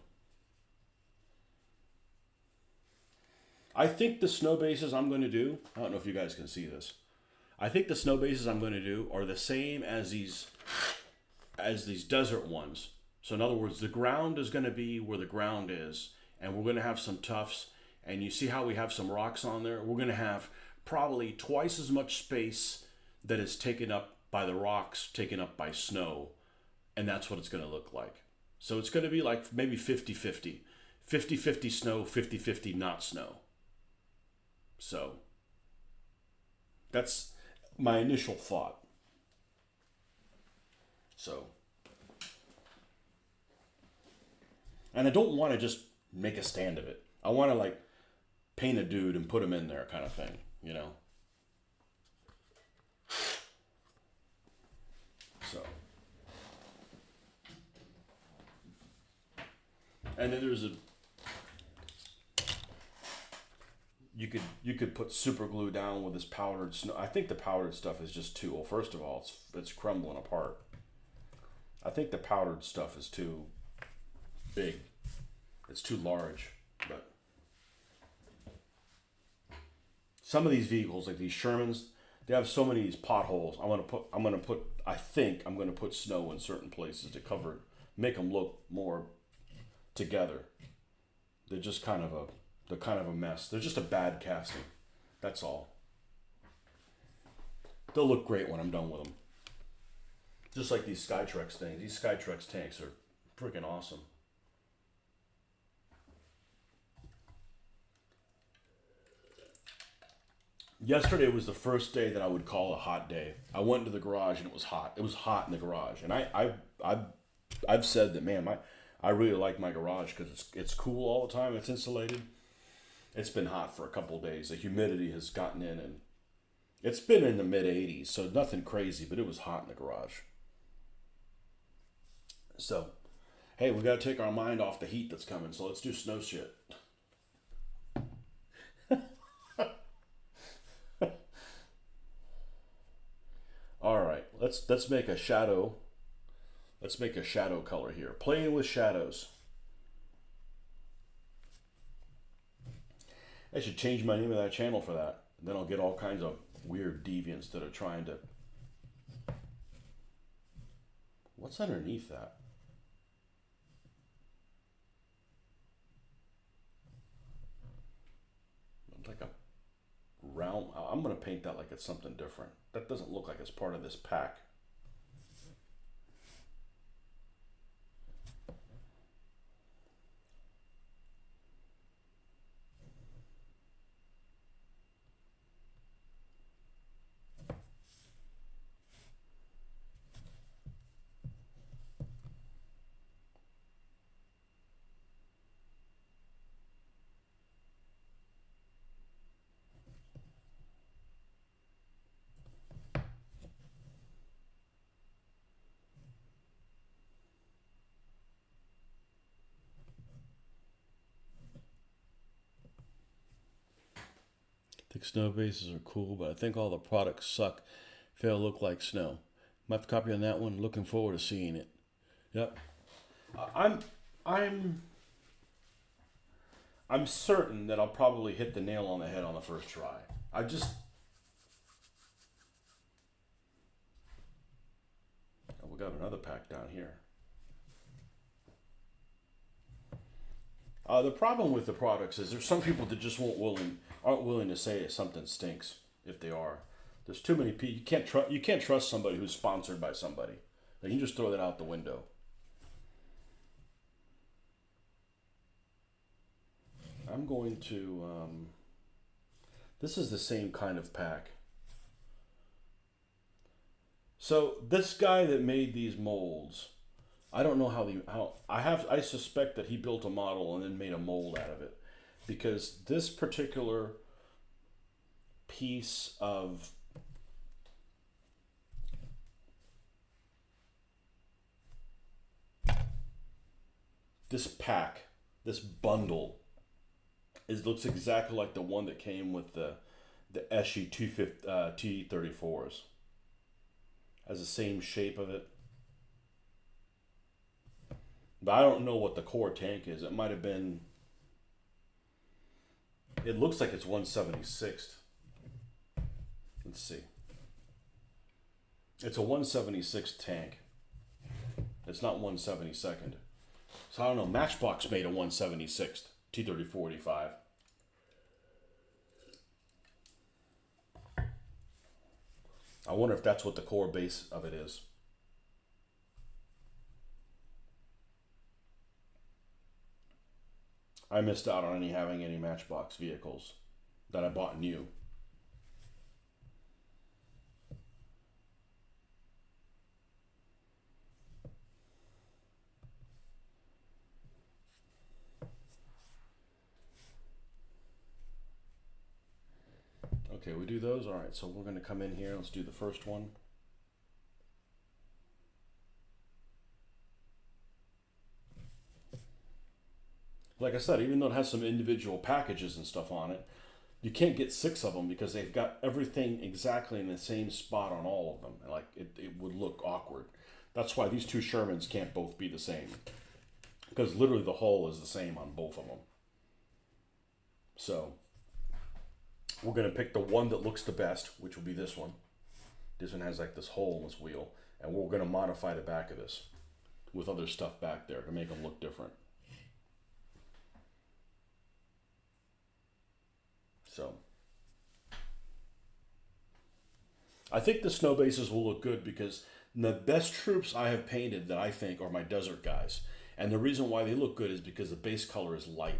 I think the snow bases I'm going to do, I don't know if you guys can see this. I think the snow bases I'm going to do are the same as these desert ones. So in other words, the ground is going to be where the ground is, and we're going to have some tufts. And you see how we have some rocks on there? We're going to have probably twice as much space that is taken up by the rocks, taken up by snow. And that's what it's going to look like. So it's going to be like maybe 50-50. 50-50 snow, 50-50 not snow. So that's my initial thought. So, and I don't want to just make a stand of it. I want to like paint a dude and put him in there kind of thing, you know? So. And then there's you could put super glue down with this powdered snow. I think the powdered stuff is just too, well, first of all, it's crumbling apart. I think the powdered stuff is too big. It's too large, but some of these vehicles, like these Shermans, they have so many of these potholes. I think I'm gonna put snow in certain places to cover it, make them look more together. They're just kind of a mess. They're just a bad casting. That's all. They'll look great when I'm done with them. Just like these Skytrex things. These Skytrex tanks are freaking awesome. Yesterday was the first day that I would call a hot day. I went into the garage and it was hot. It was hot in the garage, and I've said that, man, I really like my garage because it's cool all the time. It's insulated. It's been hot for a couple of days. The humidity has gotten in, and it's been in the mid 80s, so nothing crazy, but it was hot in the garage. So, hey, we got to take our mind off the heat that's coming, so let's do snow shit. All right, let's make a shadow. Let's make a shadow color here. Playing with shadows. I should change my name of that channel for that. Then I'll get all kinds of weird deviants that are trying to... What's underneath that? Like a round... I'm going to paint that like it's something different. That doesn't look like it's part of this pack. I think snow bases are cool, but I think all the products suck. Fail look like snow. Might have to copy on that one. Looking forward to seeing it. Yep. I'm certain that I'll probably hit the nail on the head on the first try. Oh, we got another pack down here. The problem with the products is there's some people that just aren't willing to say if something stinks. If they are, there's too many people. You can't trust somebody who's sponsored by somebody. Like, you can just throw that out the window. I'm going to. This is the same kind of pack. So this guy that made these molds, I don't know I suspect that he built a model and then made a mold out of it, because this particular piece of this pack, this bundle, looks exactly like the one that came with the SE T34s. Has the same shape of it. But I don't know what the core tank is. It might have been. It looks like it's 176th. Let's see. It's a 176th tank. It's not 172nd. So I don't know. Matchbox made a 176th T34-85. I wonder if that's what the core base of it is. I missed out on having any Matchbox vehicles that I bought new. Okay, we do those. All right, so we're going to come in here. Let's do the first one. Like I said, even though it has some individual packages and stuff on it, you can't get 6 of them because they've got everything exactly in the same spot on all of them. Like it would look awkward. That's why these two Shermans can't both be the same, because literally the hull is the same on both of them. So we're going to pick the one that looks the best, which will be this one. This one has like this hole in this wheel, and we're going to modify the back of this with other stuff back there to make them look different. So I think the snow bases will look good because the best troops I have painted that I think are my desert guys. And the reason why they look good is because the base color is light.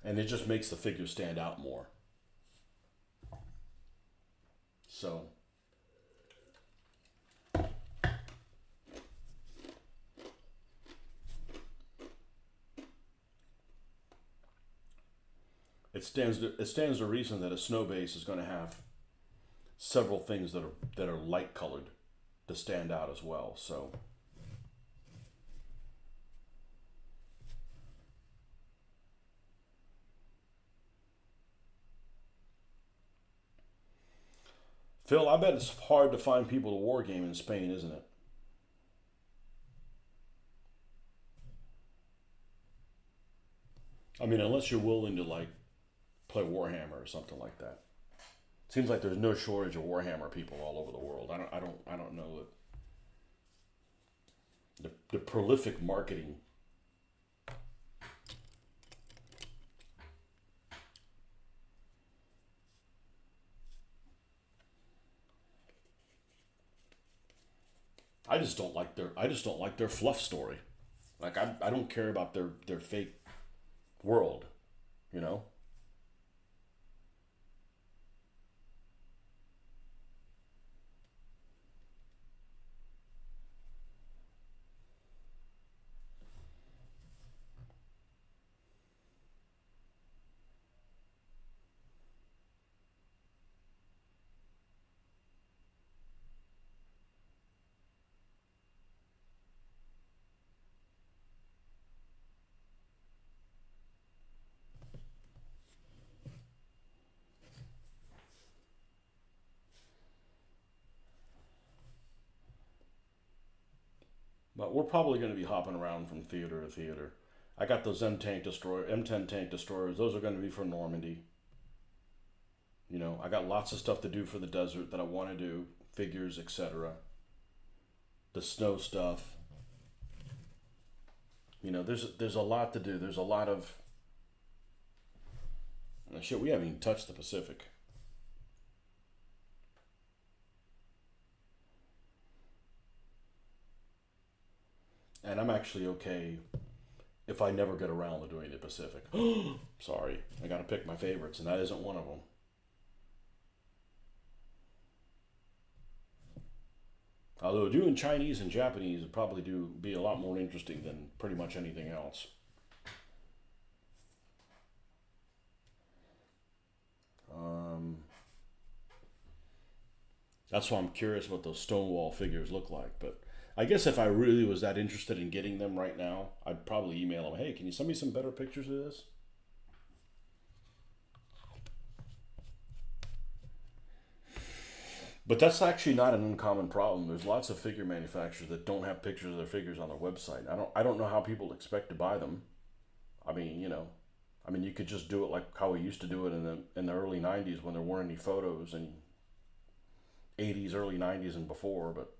And it just makes the figure stand out more. So it stands to reason that a snow base is going to have several things that are light colored to stand out as well. So Phil, I bet it's hard to find people to war game in Spain, isn't it? I mean, unless you're willing to like play Warhammer or something like that. Seems like there's no shortage of Warhammer people all over the world. I don't know the prolific marketing. I just don't like their fluff story. Like I don't care about their fake world, you know? But we're probably going to be hopping around from theater to theater. I got those M10 tank destroyers. Those are going to be for Normandy. You know, I got lots of stuff to do for the desert that I want to do, figures, etc. The snow stuff. You know, there's a lot to do. There's a lot of shit. We haven't even touched the Pacific. And I'm actually okay if I never get around to doing the Pacific. Sorry, I got to pick my favorites, and that isn't one of them. Although doing Chinese and Japanese would probably be a lot more interesting than pretty much anything else. Um, that's why I'm curious what those Stonewall figures look like. But I guess if I really was that interested in getting them right now, I'd probably email them. Hey, can you send me some better pictures of this? But that's actually not an uncommon problem. There's lots of figure manufacturers that don't have pictures of their figures on their website. I don't know how people expect to buy them. I mean, you could just do it like how we used to do it in the early '90s when there weren't any photos, and '80s, early '90s, and before. But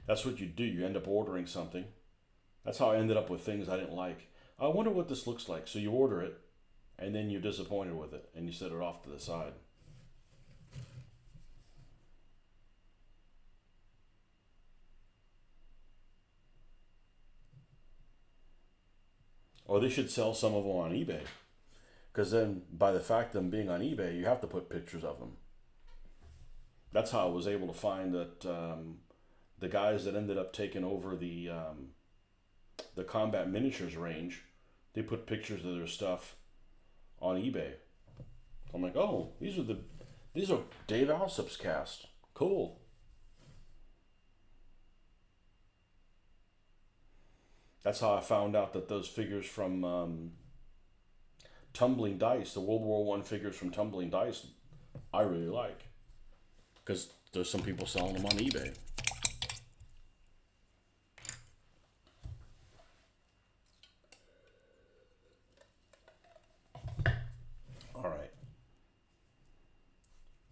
that's what you do. You end up ordering something. That's how I ended up with things I didn't like. I wonder what this looks like. So you order it, and then you're disappointed with it, and you set it off to the side. Or they should sell some of them on eBay. Because then, by the fact of them being on eBay, you have to put pictures of them. That's how I was able to find that the guys that ended up taking over the combat miniatures range, they put pictures of their stuff on eBay. I'm like, oh, these are Dave Alsop's cast. Cool. That's how I found out that those figures from Tumbling Dice, the World War One figures from Tumbling Dice, I really like, because there's some people selling them on eBay. All right.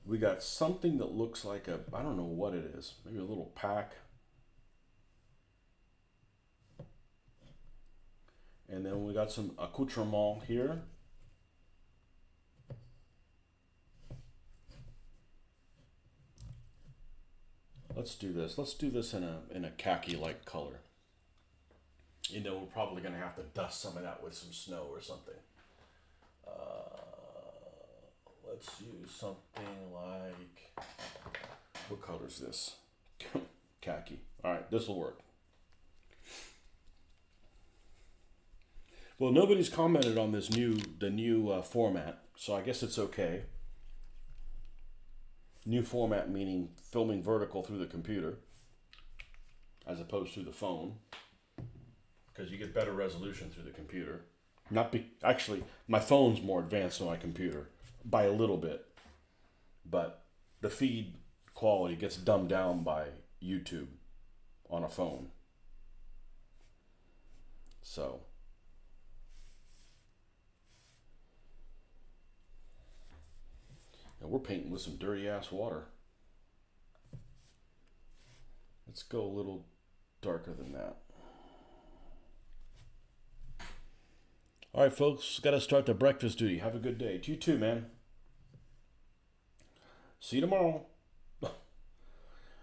We got something that looks like I don't know what it is. Maybe a little pack. And then we got some accoutrement here. Let's do this. Let's do this in a khaki-like color. We're probably going to have to dust some of that with some snow or something. Let's use something like, what color is this? Khaki. All right, this will work. Well, nobody's commented on the new format, so I guess it's okay. New format meaning filming vertical through the computer as opposed to the phone, because you get better resolution through the computer. Actually, my phone's more advanced than my computer by a little bit, but the feed quality gets dumbed down by YouTube on a phone. So and we're painting with some dirty ass water. Let's go a little darker than that. All right, folks, got to start the breakfast duty. Have a good day. You too, man. See you tomorrow.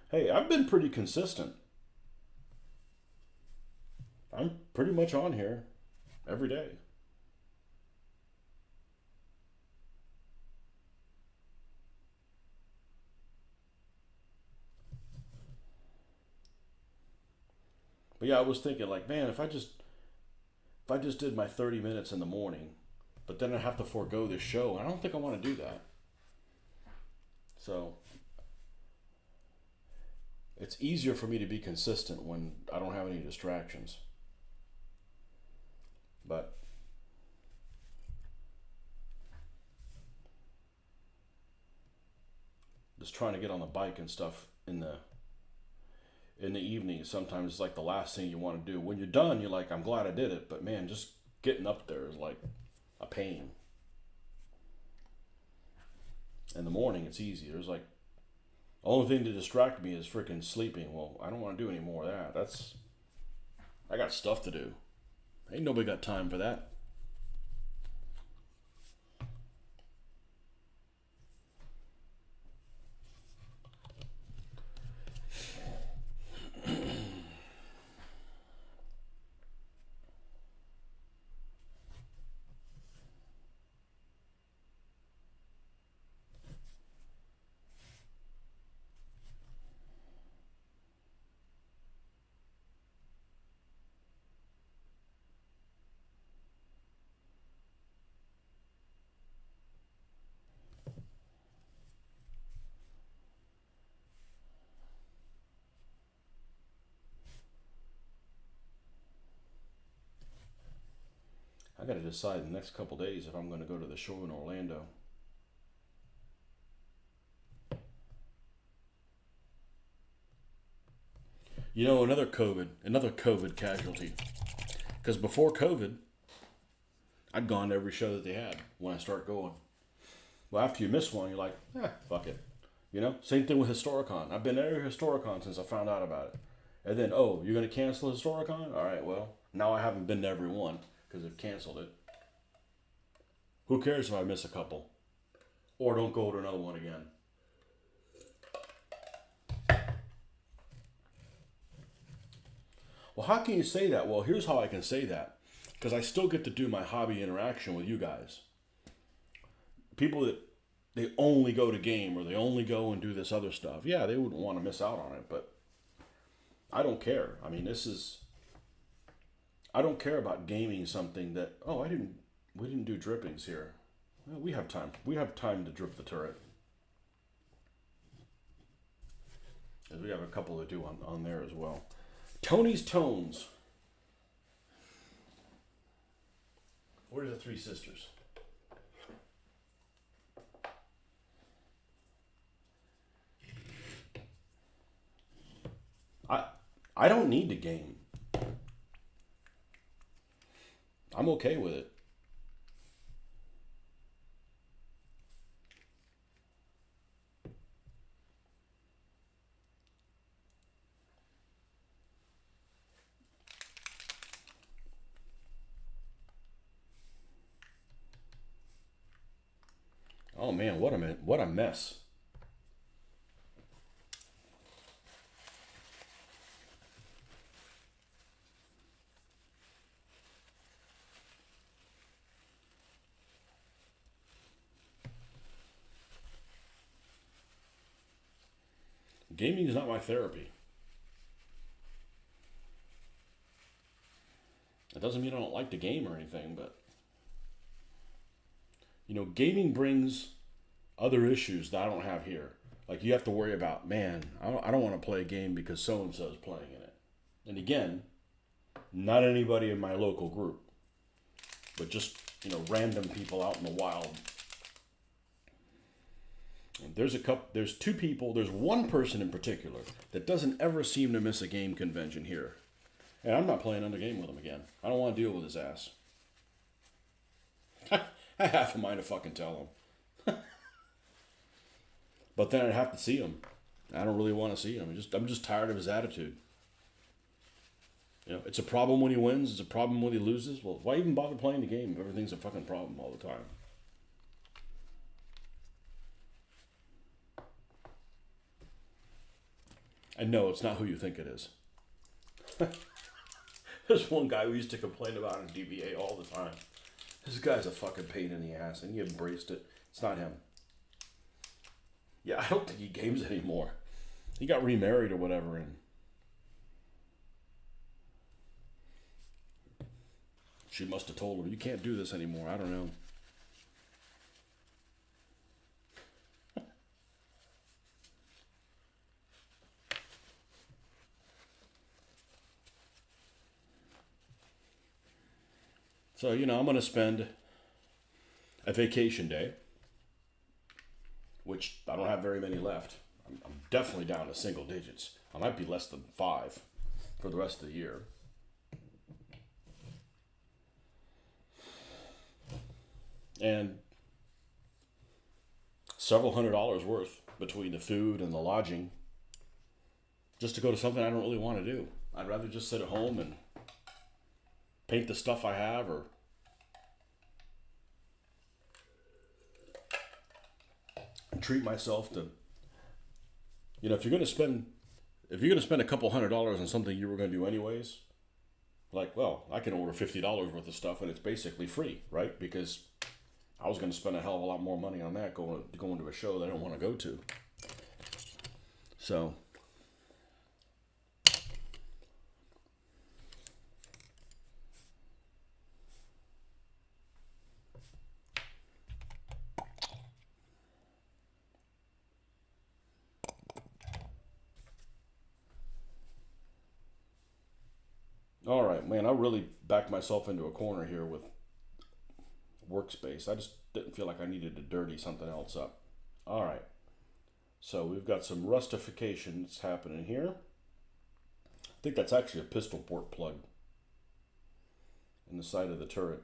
Hey, I've been pretty consistent. I'm pretty much on here every day. But yeah, I was thinking like, man, if I just did my 30 minutes in the morning, but then I have to forego this show, I don't think I want to do that. So it's easier for me to be consistent when I don't have any distractions. But just trying to get on the bike and stuff in the evening, sometimes it's like the last thing you want to do. When you're done, you're like, I'm glad I did it, but man, just getting up there is like a pain. In the morning, it's easy. There's like, the only thing to distract me is freaking sleeping. Well, I don't want to do any more of that. I got stuff to do. Ain't nobody got time for that. I got to decide in the next couple days if I'm going to go to the show in Orlando. You know, another COVID casualty. Because before COVID, I'd gone to every show that they had when I start going. Well, after you miss one, you're like, fuck it. You know, same thing with Historicon. I've been to every Historicon since I found out about it. And then, oh, you're going to cancel Historicon? All right, well, now I haven't been to every one because they've canceled it. Who cares if I miss a couple? Or don't go to another one again. Well, how can you say that? Well, here's how I can say that. Because I still get to do my hobby interaction with you guys. People that they only go to game or they only go and do this other stuff. Yeah, they wouldn't want to miss out on it, but I don't care. I mean, I don't care about gaming something that, we didn't do drippings here. Well, we have time. We have time to drip the turret. And we have a couple to do on there as well. Tony's Tones. Where's the Three Sisters? I don't need to game. I'm okay with it. Oh man, what a mess. Gaming is not my therapy. It doesn't mean I don't like the game or anything, but you know, gaming brings other issues that I don't have here. Like you have to worry about, man, I don't want to play a game because so and so is playing in it. And again, not anybody in my local group, but just, you know, random people out in the wild. There's two people, there's one person in particular that doesn't ever seem to miss a game convention here. And I'm not playing another game with him again. I don't want to deal with his ass. I have a mind to fucking tell him. But then I'd have to see him. I don't really want to see him. I'm just tired of his attitude. You know, it's a problem when he wins. It's a problem when he loses. Well, why even bother playing the game if everything's a fucking problem all the time? And no, it's not who you think it is. There's one guy who used to complain about in DBA all the time. This guy's a fucking pain in the ass, and he embraced it. It's not him. Yeah, I don't think he games anymore. He got remarried or whatever, and she must have told him, you can't do this anymore. I don't know. So, you know, I'm going to spend a vacation day, which I don't have very many left. I'm definitely down to single digits. I might be less than 5 for the rest of the year. And several $100s worth between the food and the lodging just to go to something I don't really want to do. I'd rather just sit at home and paint the stuff I have or treat myself to, you know, if you're going to spend a couple $100s on something you were going to do anyways, like, well, I can order $50 worth of stuff and it's basically free, right? Because I was going to spend a hell of a lot more money on that going to a show that I don't want to go to. So all right, man, I really backed myself into a corner here with workspace. I just didn't feel like I needed to dirty something else up. All right. So we've got some rustification that's happening here. I think that's actually a pistol port plug in the side of the turret.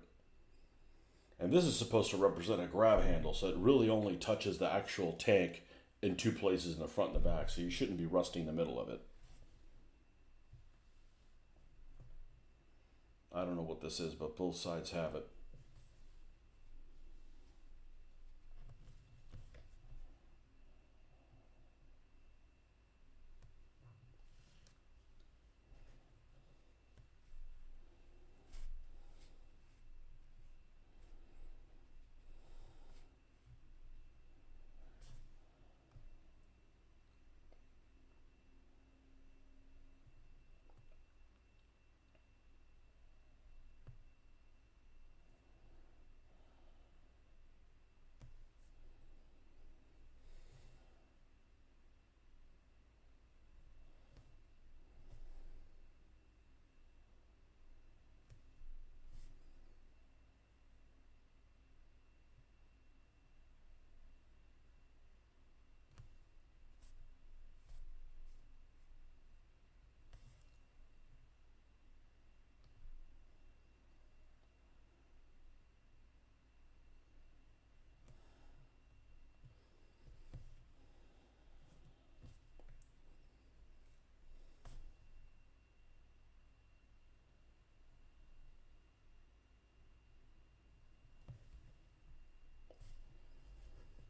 And this is supposed to represent a grab handle, so it really only touches the actual tank in two places in the front and the back, so you shouldn't be rusting the middle of it. I don't know what this is, but both sides have it.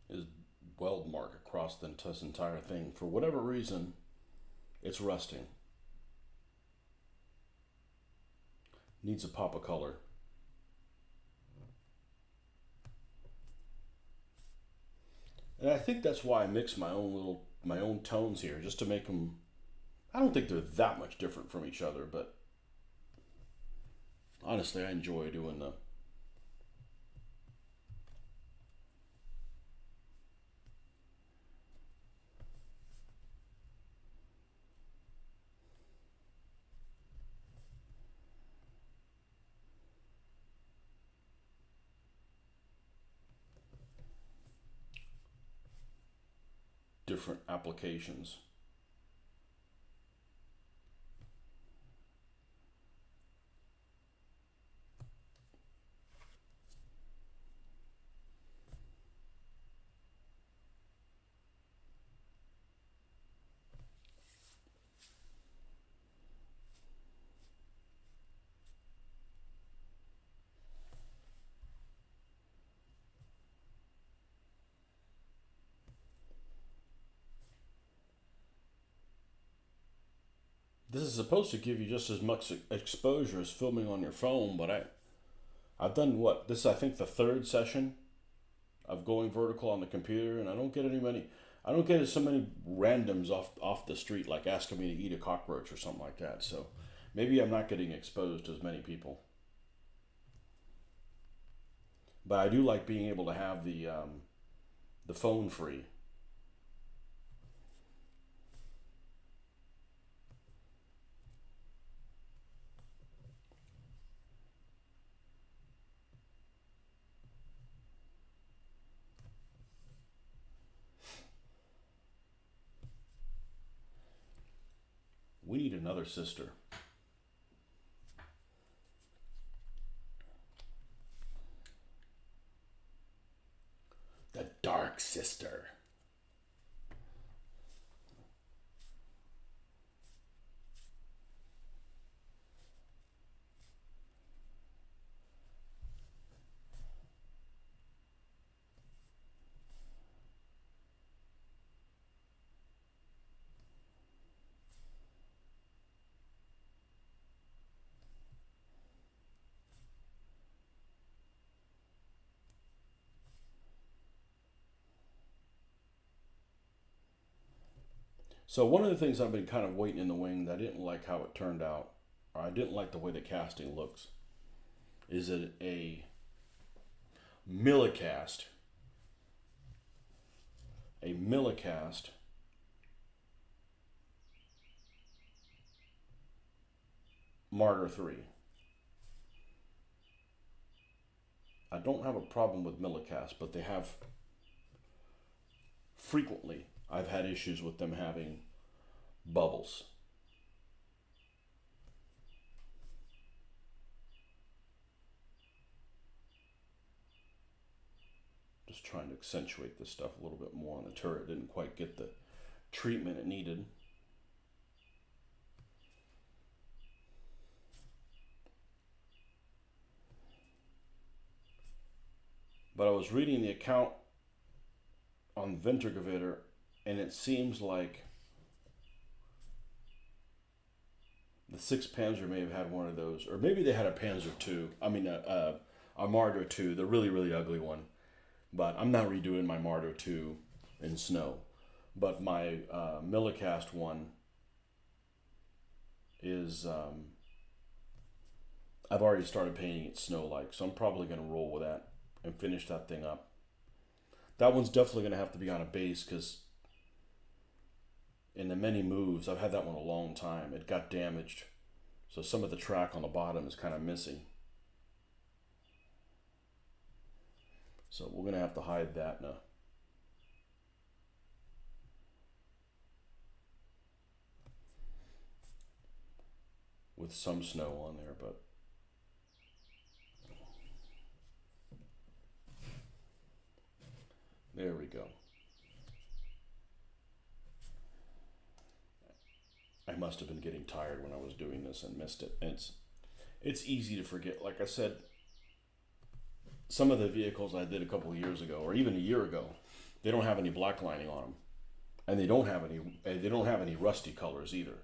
Is weld mark across this entire thing. For whatever reason, it's rusting. Needs a pop of color. And I think that's why I mix my own tones here, just to make them. I don't think they're that much different from each other, but honestly, I enjoy doing the. Different applications. This is supposed to give you just as much exposure as filming on your phone, but I've done what? This is, I think, the third session of going vertical on the computer, and I don't get so many randoms off the street like asking me to eat a cockroach or something like that. So maybe I'm not getting exposed to as many people. But I do like being able to have the phone free. We need another sister. The dark sister. So one of the things I've been kind of waiting in the wing that I didn't like how it turned out, or I didn't like the way the casting looks, is it a millicast? A millicast Martyr 3. I don't have a problem with Millicast, but they have frequently, I've had issues with them having bubbles. Just trying to accentuate this stuff a little bit more on the turret. Didn't quite get the treatment it needed. But I was reading the account on Wintergewitter, and it seems like the 6th Panzer may have had one of those, or maybe they had a Panzer II. I mean, a Marder II, the really, really ugly one. But I'm not redoing my Marder II in snow. But my Millicast one is, I've already started painting it snow-like, so I'm probably going to roll with that and finish that thing up. That one's definitely going to have to be on a base because in the many moves, I've had that one a long time. It got damaged. So some of the track on the bottom is kind of missing. So we're going to have to hide that now. With some snow on there, but there we go. I must have been getting tired when I was doing this and missed it. And it's easy to forget. Like I said, some of the vehicles I did a couple of years ago, or even a year ago, they don't have any black lining on them, and they don't have any rusty colors either.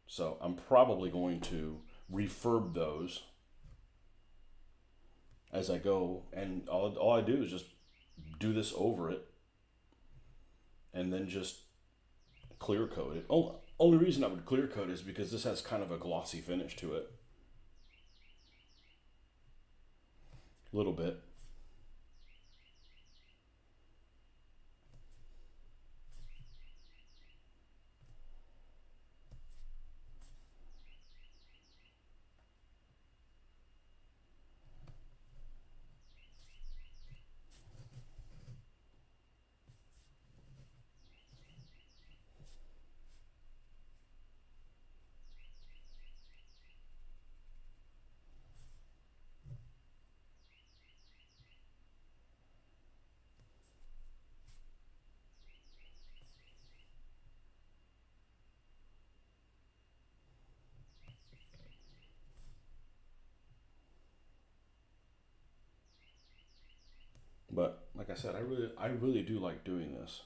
So I'm probably going to refurb those as I go, and all I do is just do this over it, and then just clear coat it. Only reason I would clear coat is because this has kind of a glossy finish to it. A little bit. But like I said, I really do like doing this.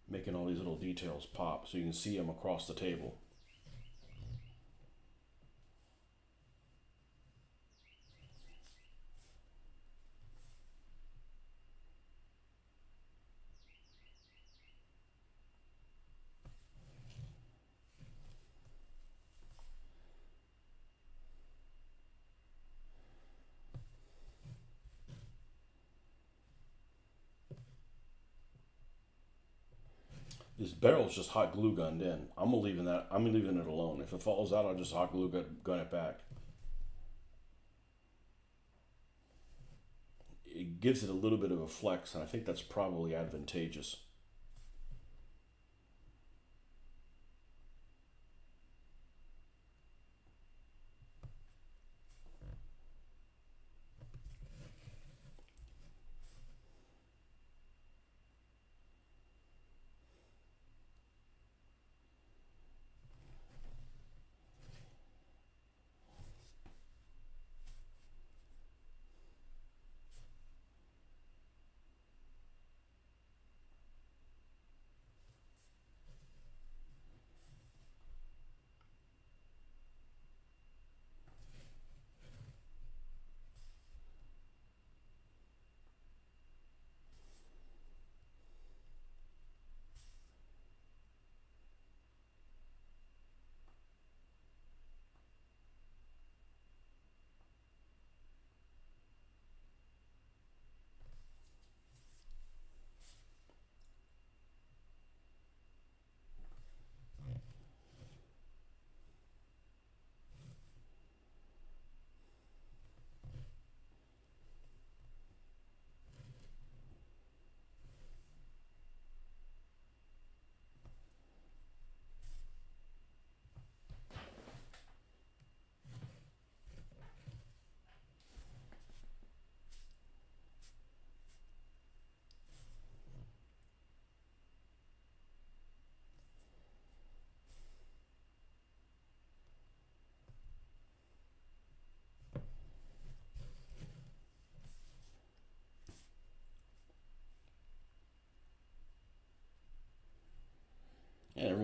Making all these little details pop so you can see them across the table. This barrel's just hot glue gunned in. I'm leaving it alone. If it falls out, I'll just hot glue gun it back. It gives it a little bit of a flex, and I think that's probably advantageous.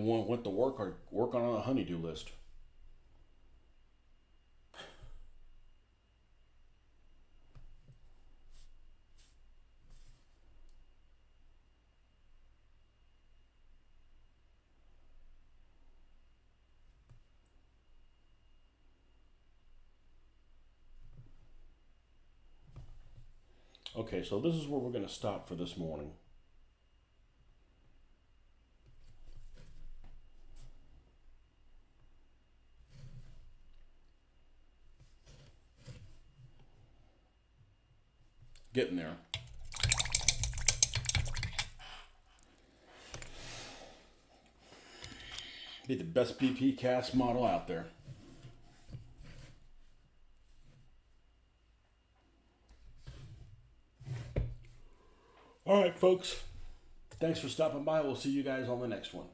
even went to work or work on a honeydew list. Okay, so this is where we're going to stop for this morning. Getting there. Be the best BP cast model out there. All right, folks. Thanks for stopping by. We'll see you guys on the next one.